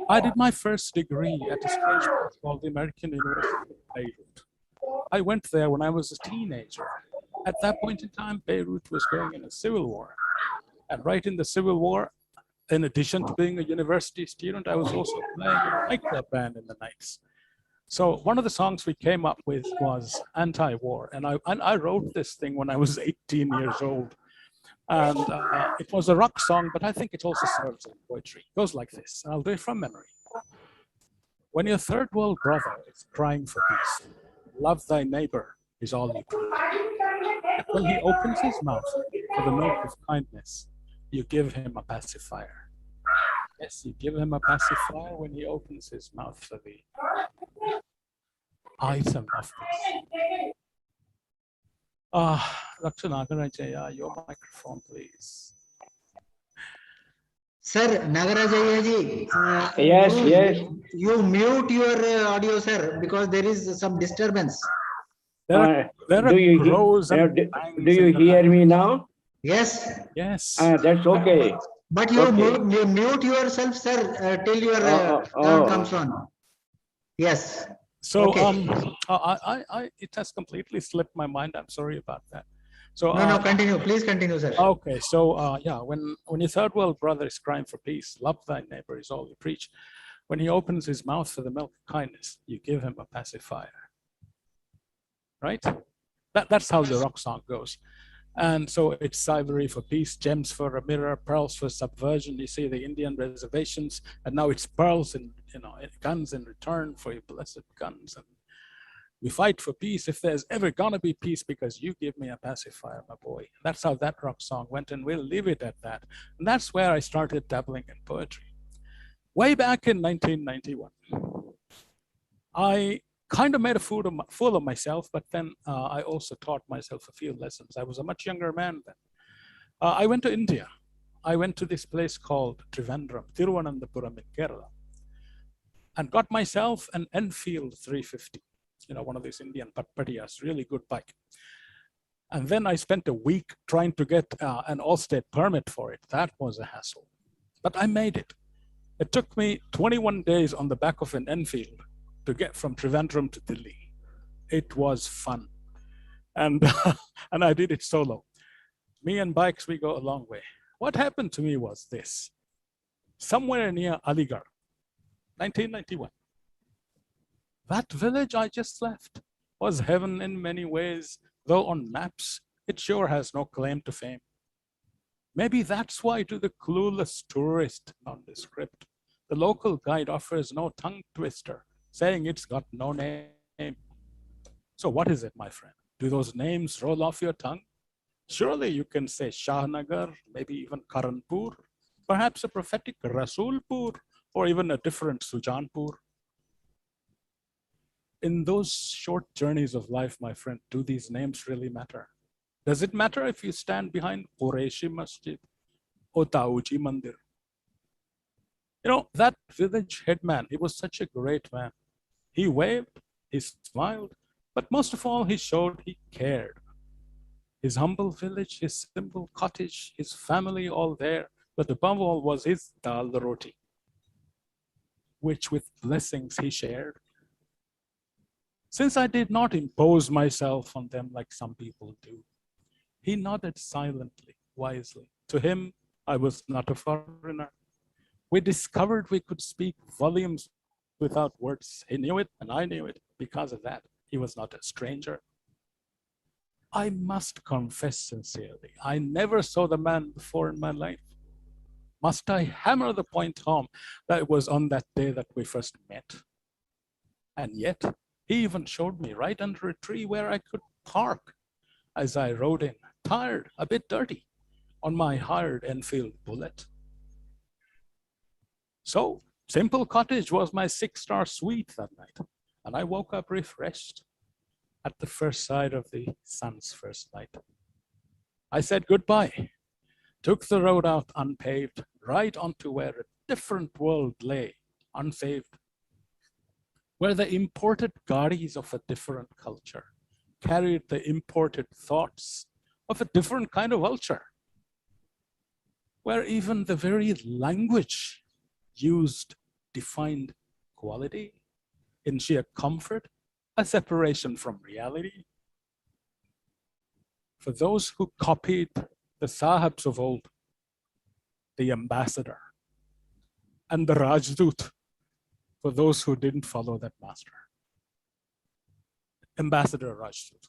I did my first degree at a strange place called the American University of Beirut. I went there when I was a teenager. At that point in time, Beirut was going in a civil war. And right in the civil war, in addition to being a university student, I was also playing a nightclub band in the nights. So one of the songs we came up with was anti-war. And I wrote this thing when I was 18 years old. And it was a rock song, but I think it also serves in poetry. It goes like this. I'll do it from memory. When your third world brother is crying for peace, love thy neighbor is all you preach. When he opens his mouth for the milk of kindness, you give him a pacifier. Yes, you give him a pacifier when he opens his mouth for the item of peace. Dr. Nagarajaya, your microphone, please. Sir, Nagarajaya ji. Yes. You mute your audio, sir, because there is some disturbance. There are crows and do you hear me now? Yes. Yes. That's okay. But you mute yourself, sir, till your turn comes on. Yes. So okay. it has completely slipped my mind. I'm sorry about that. So no, continue. Please continue, sir. Okay. So yeah, when your third world brother is crying for peace, love thy neighbor is all you preach. When he opens his mouth for the milk of kindness, you give him a pacifier. Right? That's how the rock song goes. And so it's ivory for peace, gems for a mirror, pearls for subversion. You see the Indian reservations, and now it's pearls and guns in return for your blessed guns. And we fight for peace if there's ever gonna be peace, because you give me a pacifier, my boy. That's how that rock song went, and we'll leave it at that. And that's where I started dabbling in poetry. Way back in 1991, I kind of made a fool of myself, but then I also taught myself a few lessons. I was a much younger man then. I went to India. I went to this place called Trivandrum, Thiruvananthapuram in Kerala, and got myself an Enfield 350, one of these Indian patpatiyas, really good bike. And then I spent a week trying to get an all-state permit for it. That was a hassle, but I made it. It took me 21 days on the back of an Enfield to get from Trivandrum to Delhi. It was fun. And, and I did it solo. Me and bikes, we go a long way. What happened to me was this. Somewhere near Aligarh, 1991, that village I just left was heaven in many ways, though on maps, it sure has no claim to fame. Maybe that's why to the clueless tourist nondescript, The local guide offers no tongue twister, saying it's got no name. So what is it, my friend? Do those names roll off your tongue? Surely you can say Shahnagar, maybe even Karanpur, perhaps a prophetic Rasulpur, or even a different Sujanpur. In those short journeys of life, my friend, do these names really matter? Does it matter if you stand behind Qureshi Masjid or Tauji Mandir? You know, that village headman, he was such a great man. He waved, he smiled, but most of all, he showed he cared. His humble village, his simple cottage, his family all there, but above all was his dal roti, which with blessings he shared. Since I did not impose myself on them like some people do, he nodded silently, wisely. To him, I was not a foreigner. We discovered we could speak volumes without words. He knew it and I knew it. Because of that, he was not a stranger. I must confess sincerely, I never saw the man before in my life. Must I hammer the point home that it was on that day that we first met? And yet, he even showed me right under a tree where I could park as I rode in, tired, a bit dirty, on my hired Enfield Bullet. So, simple cottage was my 6-star suite that night, and I woke up refreshed at the first sight of the sun's first light. I said goodbye, took the road out unpaved, right onto where a different world lay, unsaved, where the imported garis of a different culture carried the imported thoughts of a different kind of vulture, where even the very language used defined quality in sheer comfort, a separation from reality. For those who copied the Sahibs of old, the ambassador, and the Rajdut, for those who didn't follow that master. Ambassador Rajdut.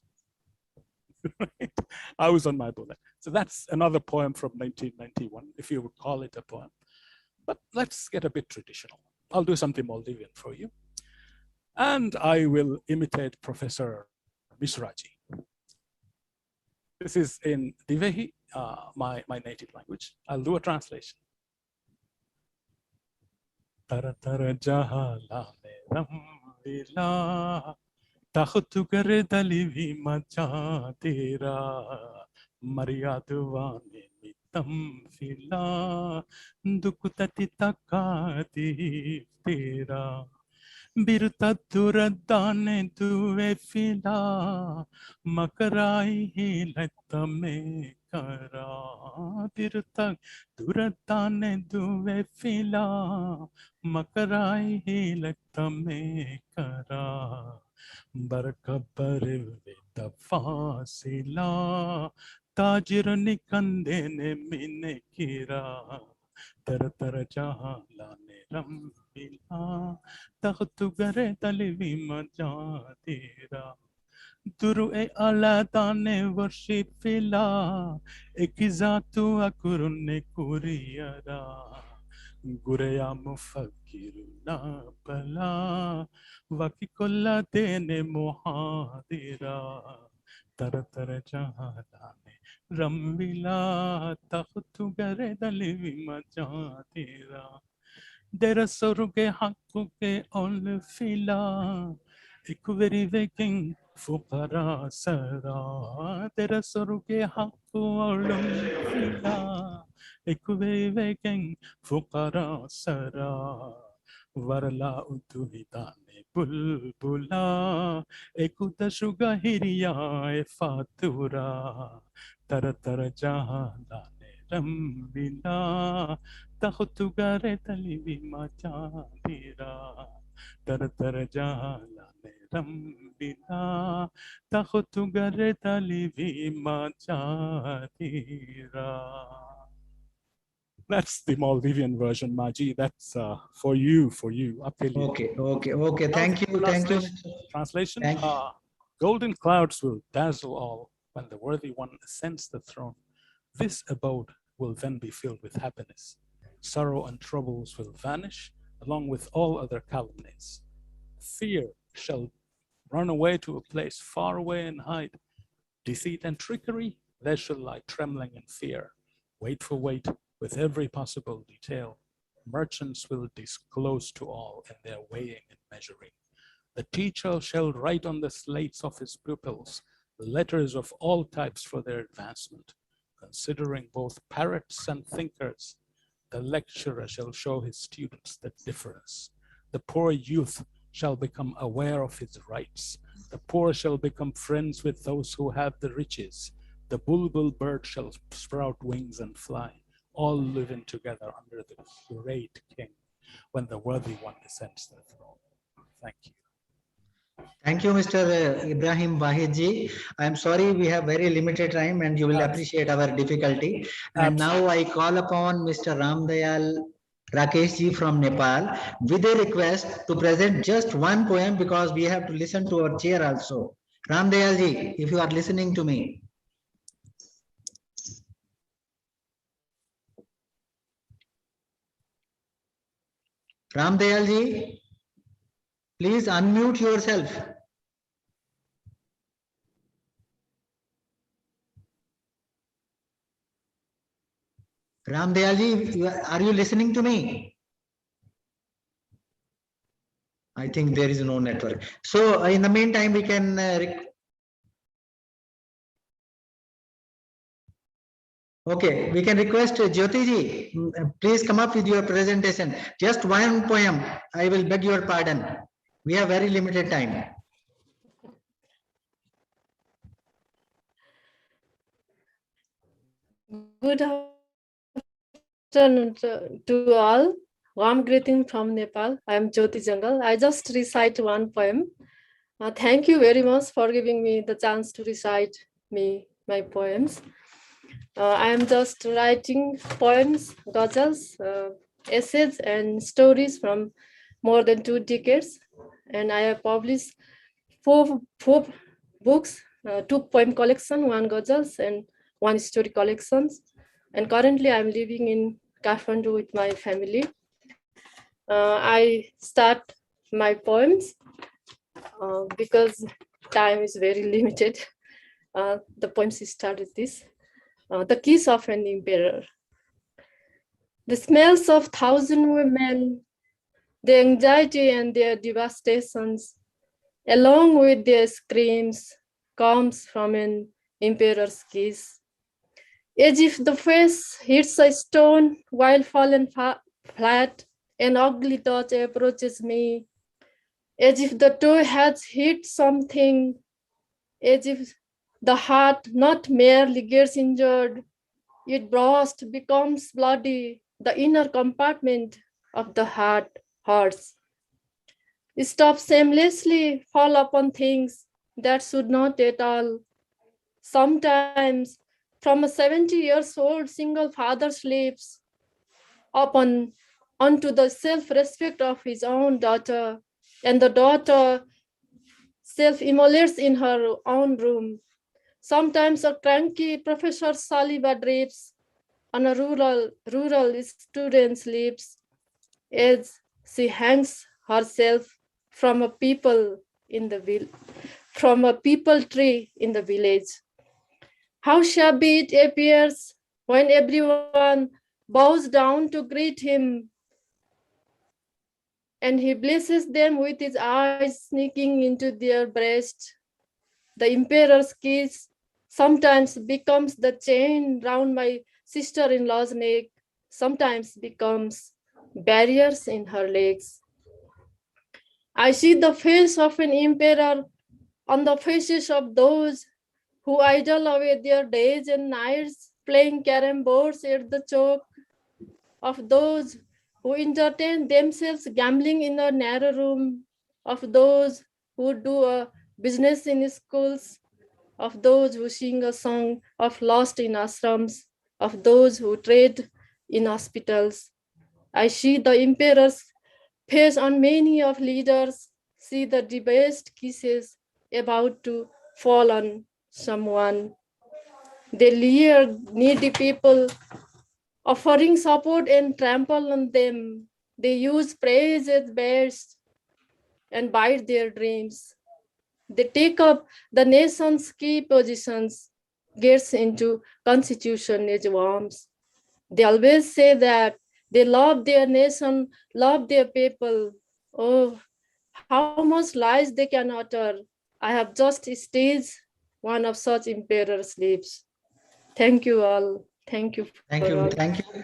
I was on my bullet. So that's another poem from 1991, if you would call it a poem. But let's get a bit traditional. I'll do something Maldivian for you. And I will imitate Professor Mishraji. This is in Divehi, my native language. I'll do a translation. Tara tara jahala me ramvila, takhtu kare dalivi macha tera, maryadvane mitam fila, dukutati takati tera. Birta duradane duve fila, makarai hilatame kara. Birta duradane duve fila, makarai hilatame kara. Barkabar veda fasila, tajir nikandene mine kira. Tara tara jahala ne ramila, takhtu gare talivi maja tera. Duru e ala tane worship fila, ekizatu akurune kuriyara. Gureya mufakiru na pala, vakikolla tene mohadira. Tara tara jahala ne ramila, takhtu gare talivi maja tera. Dera soruge hakuke ol fila, ikuveri veking fukara sara. Dera soruge haku ol fila, ikuveri veking fukara sara. Varla utuhitane bulbula, ekuta shuga hiriya e fatura. Tara tara jahala ne rambila, takhtu gare talivi macha tera. Tara tara jahala ne rambila, takhtu gare talivi macha tera. That's the Maldivian version, Maji. That's for you, Apeli. Okay. Thank you. Translation. Thank you. Golden clouds will dazzle all when the worthy one ascends the throne. This abode will then be filled with happiness. Sorrow and troubles will vanish along with all other calumnies. Fear shall run away to a place far away and hide. Deceit and trickery, there shall lie trembling in fear. Weight for weight, with every possible detail. Merchants will disclose to all in their weighing and measuring. The teacher shall write on the slates of his pupils letters of all types for their advancement. Considering both parrots and thinkers, the lecturer shall show his students the difference. The poor youth shall become aware of his rights. The poor shall become friends with those who have the riches. The bulbul bird shall sprout wings and fly, all living together under the great king when the worthy one descends the throne. Thank you. Thank you, Mr. Ibrahim Wahid ji. I am sorry we have very limited time and you will appreciate our difficulty. And now I call upon Mr. Ramdayal Rakesh ji from Nepal with a request to present just one poem because we have to listen to our chair also. Ramdayal ji, if you are listening to me. Ramdayal ji, please unmute yourself. Ramdayal ji, are you listening to me? I think there is no network. So in the meantime, we can okay, we can request Jyoti ji, please come up with your presentation. Just one poem. I will beg your pardon. We have very limited time. Good afternoon to all. Warm greeting from Nepal. I am Jyoti Jangal. I just recite one poem. Thank you very much for giving me the chance to recite my poems. I am just writing poems, ghazals, essays, and stories from more than 2 decades. And I have published four books, 2 poem collection, 1 ghazals, and 1 story collections. And currently I'm living in Kathmandu with my family. I start my poems because time is very limited. The poems start with this. The Kiss of an Emperor. The smells of 1,000 women, the anxiety and their devastations, along with their screams, comes from an emperor's kiss. As if the face hits a stone while fallen flat, an ugly touch approaches me. As if the toe has hit something, as if the heart not merely gets injured, it bursts, becomes bloody, the inner compartment of the heart hurts. It stops shamelessly, fall upon things that should not at all. Sometimes from a 70-year-old single father's lips, onto the self-respect of his own daughter, and the daughter self-immolates in her own room. Sometimes a cranky Professor Saliba drapes on a rural student's lips as she hangs herself from a people tree in the village. How shabby it appears when everyone bows down to greet him, and he blesses them with his eyes sneaking into their breast. The emperor's kiss sometimes becomes the chain round my sister-in-law's neck, sometimes becomes barriers in her legs. I see the face of an emperor on the faces of those who idle away their days and nights playing carom boards at the chalk, of those who entertain themselves gambling in a narrow room, of those who do a business in schools, of those who sing a song of lost in ashrams, of those who trade in hospitals. I see the emperor's face on many of leaders, see the debased kisses about to fall on someone. They leer needy people, offering support and trample on them. They use praise as bears and bite their dreams. They take up the nation's key positions, gets into constitution as worms. They always say that they love their nation, love their people. Oh, how much lies they can utter. I have just staged one of such emperor's lips. Thank you all. Thank you. Thank you,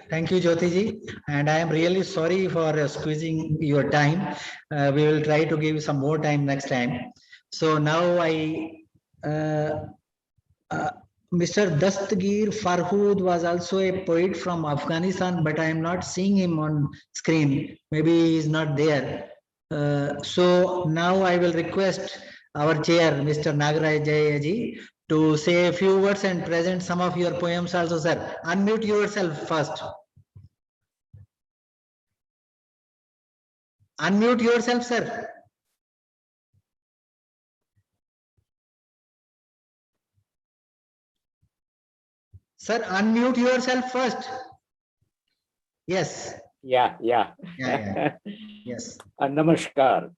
thank you, Jyoti ji. And I am really sorry for squeezing your time. We will try to give you some more time next time. So now Mr. Dastgir Farhood was also a poet from Afghanistan, but I am not seeing him on screen. Maybe he is not there. So now I will request our chair, Mr. Nagaraj Jayaji, to say a few words and present some of your poems also, sir. Unmute yourself first. Unmute yourself, sir. Sir, unmute yourself first. Yes. Yeah. Yes. Namaskar.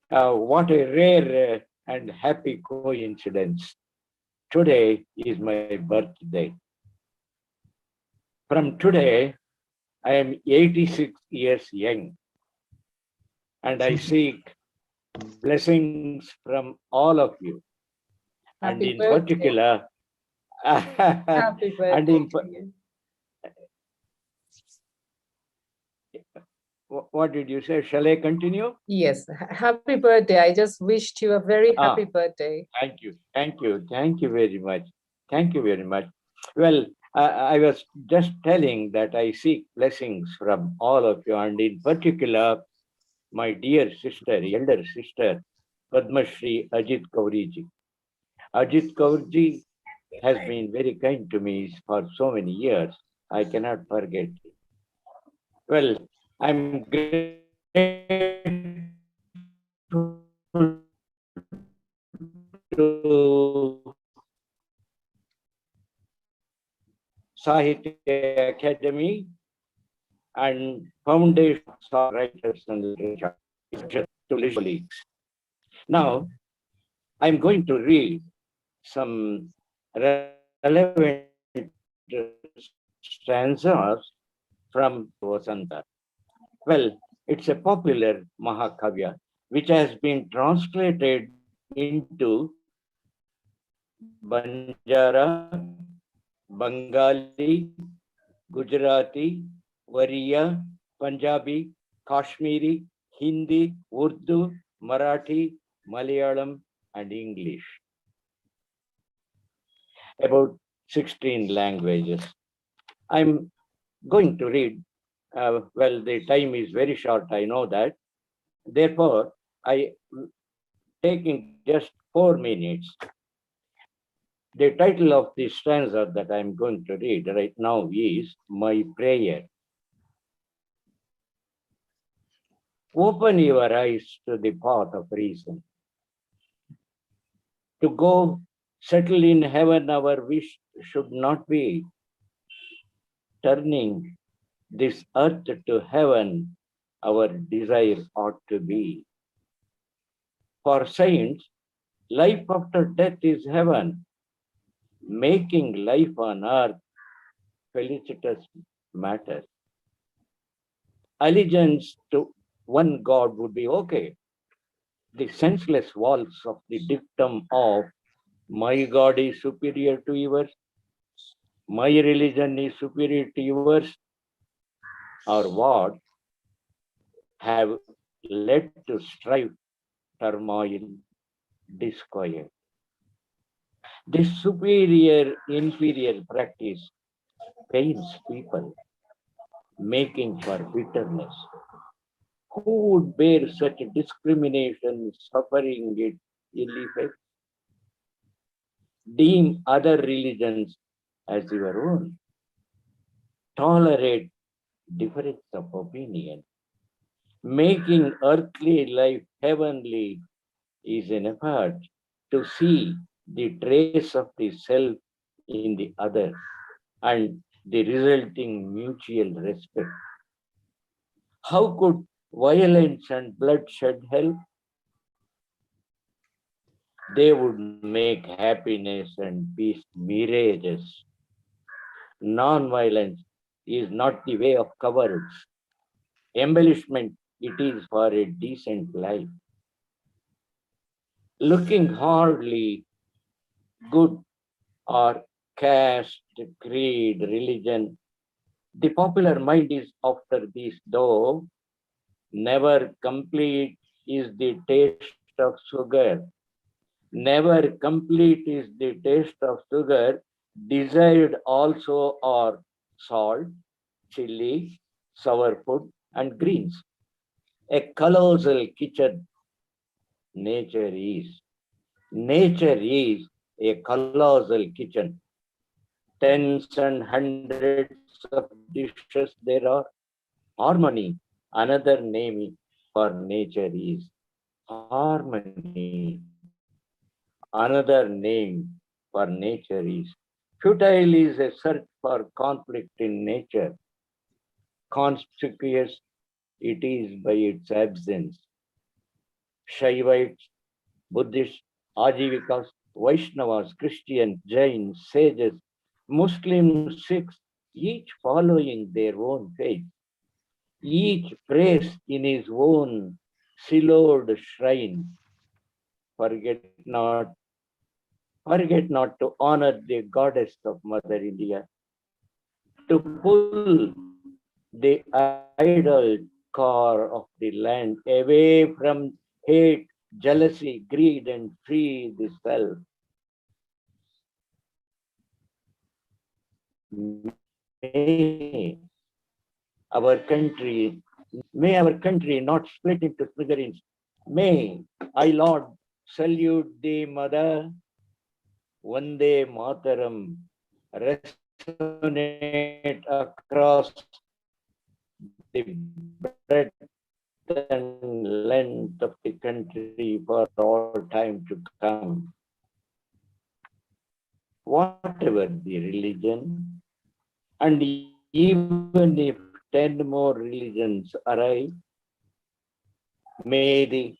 What a rare and happy coincidence. Today is my birthday. From today, I am 86 years young, and I seek blessings from all of you. And in particular, Happy birthday. and in, to you. what did you say? Shall I continue? Yes, happy birthday. I just wished you a very happy birthday. Thank you very much. Thank you very much. Well, I was just telling that I seek blessings from all of you, and in particular, my dear sister, elder sister, Padma Shri Ajit Kauriji. Ajit Kaurji has been very kind to me for so many years. I cannot forget. Well, I'm grateful to Sahitya Akademi and Foundation of Writers and Literature to colleagues. Now, I'm going to read some relevant stanzas from Vasanta. Well, it's a popular Mahakavya which has been translated into Banjara, Bengali, Gujarati, Wariya, Punjabi, Kashmiri, Hindi, Urdu, Marathi, Malayalam, and English. About 16 languages. I'm going to read, well, the time is very short, I know that. Therefore, I taking just 4 minutes. The title of the stanza that I'm going to read right now is My Prayer. Open your eyes to the path of reason. To go settle in heaven, our wish should not be turning this earth to heaven, our desire ought to be. For saints, life after death is heaven, making life on earth felicitous matter. Allegiance to one God would be okay. The senseless walls of the dictum of my God is superior to yours, my religion is superior to yours, or what have led to strife, turmoil, disquiet. This superior-inferior practice pains people, making for bitterness. Who would bear such discrimination, suffering it ill effects? Deem other religions as your own. Tolerate difference of opinion. Making earthly life heavenly is an effort to see the trace of the self in the other and the resulting mutual respect. How could violence and bloodshed help? They would make happiness and peace mirages. Non-violence is not the way of cowards. Embellishment, it is for a decent life. Looking hardly good or caste, creed, religion, the popular mind is after these, though never complete is the taste of sugar. Never complete is the taste of sugar, desired also are salt, chili, sour food, and greens. A colossal kitchen nature is. Nature is a colossal kitchen. Tens and hundreds of dishes there are. Harmony, another name for nature is. Harmony, another name for nature is. Futile is a search for conflict in nature. Conspicuous it is by its absence. Shaivites, Buddhists, Ajivikas, Vaishnavas, Christians, Jains, sages, Muslims, Sikhs, each following their own faith. Each prays in his own siloed shrine. Forget not to honor the goddess of Mother India, to pull the idle core of the land away from hate, jealousy, greed, and free the self. May our country not split into smithereens. May I, Lord, salute thee, Mother. Vande Mataram resonate across the breadth and length of the country for all time to come. Whatever the religion, and even if 10 more religions arrive, may the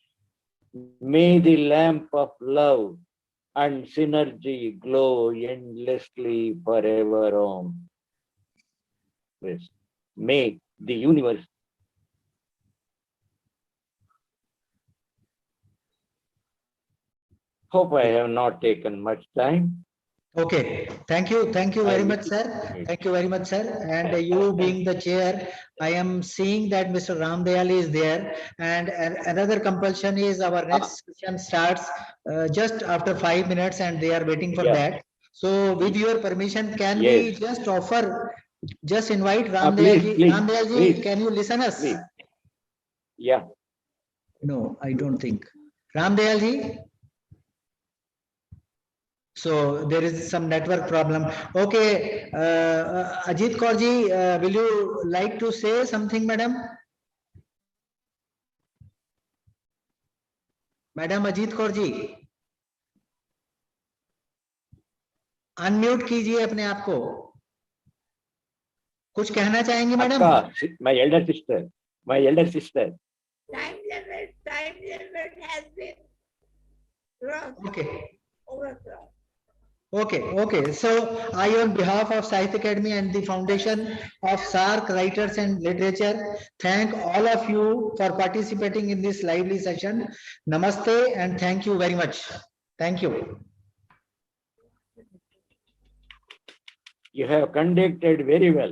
lamp of love and synergy glow endlessly forever on. May the universe hope I have not taken much time. Okay, thank you very much, sir. Thank you very much, sir. And you being the chair, I am seeing that Mr. Ramdayal is there, and another compulsion is our next session starts just after 5 minutes, and they are waiting for that. So, with your permission, can we just invite Ramdayal ji? Ramdayal ji, can you listen us? Please. Yeah. No, I don't think. Ramdayal ji. So there is some network problem. Okay, Ajit Kaur ji, will you like to say something, madam? Madam Ajit Kaur ji, unmute कीजिए अपने आप को. कुछ कहना चाहेंगी madam? My elder sister. Time limit has been crossed. Okay. Overcrossed. Okay. So I, on behalf of Sahitya Academy and the Foundation of SAARC Writers and Literature, thank all of you for participating in this lively session. Namaste and thank you very much. Thank you. You have conducted very well.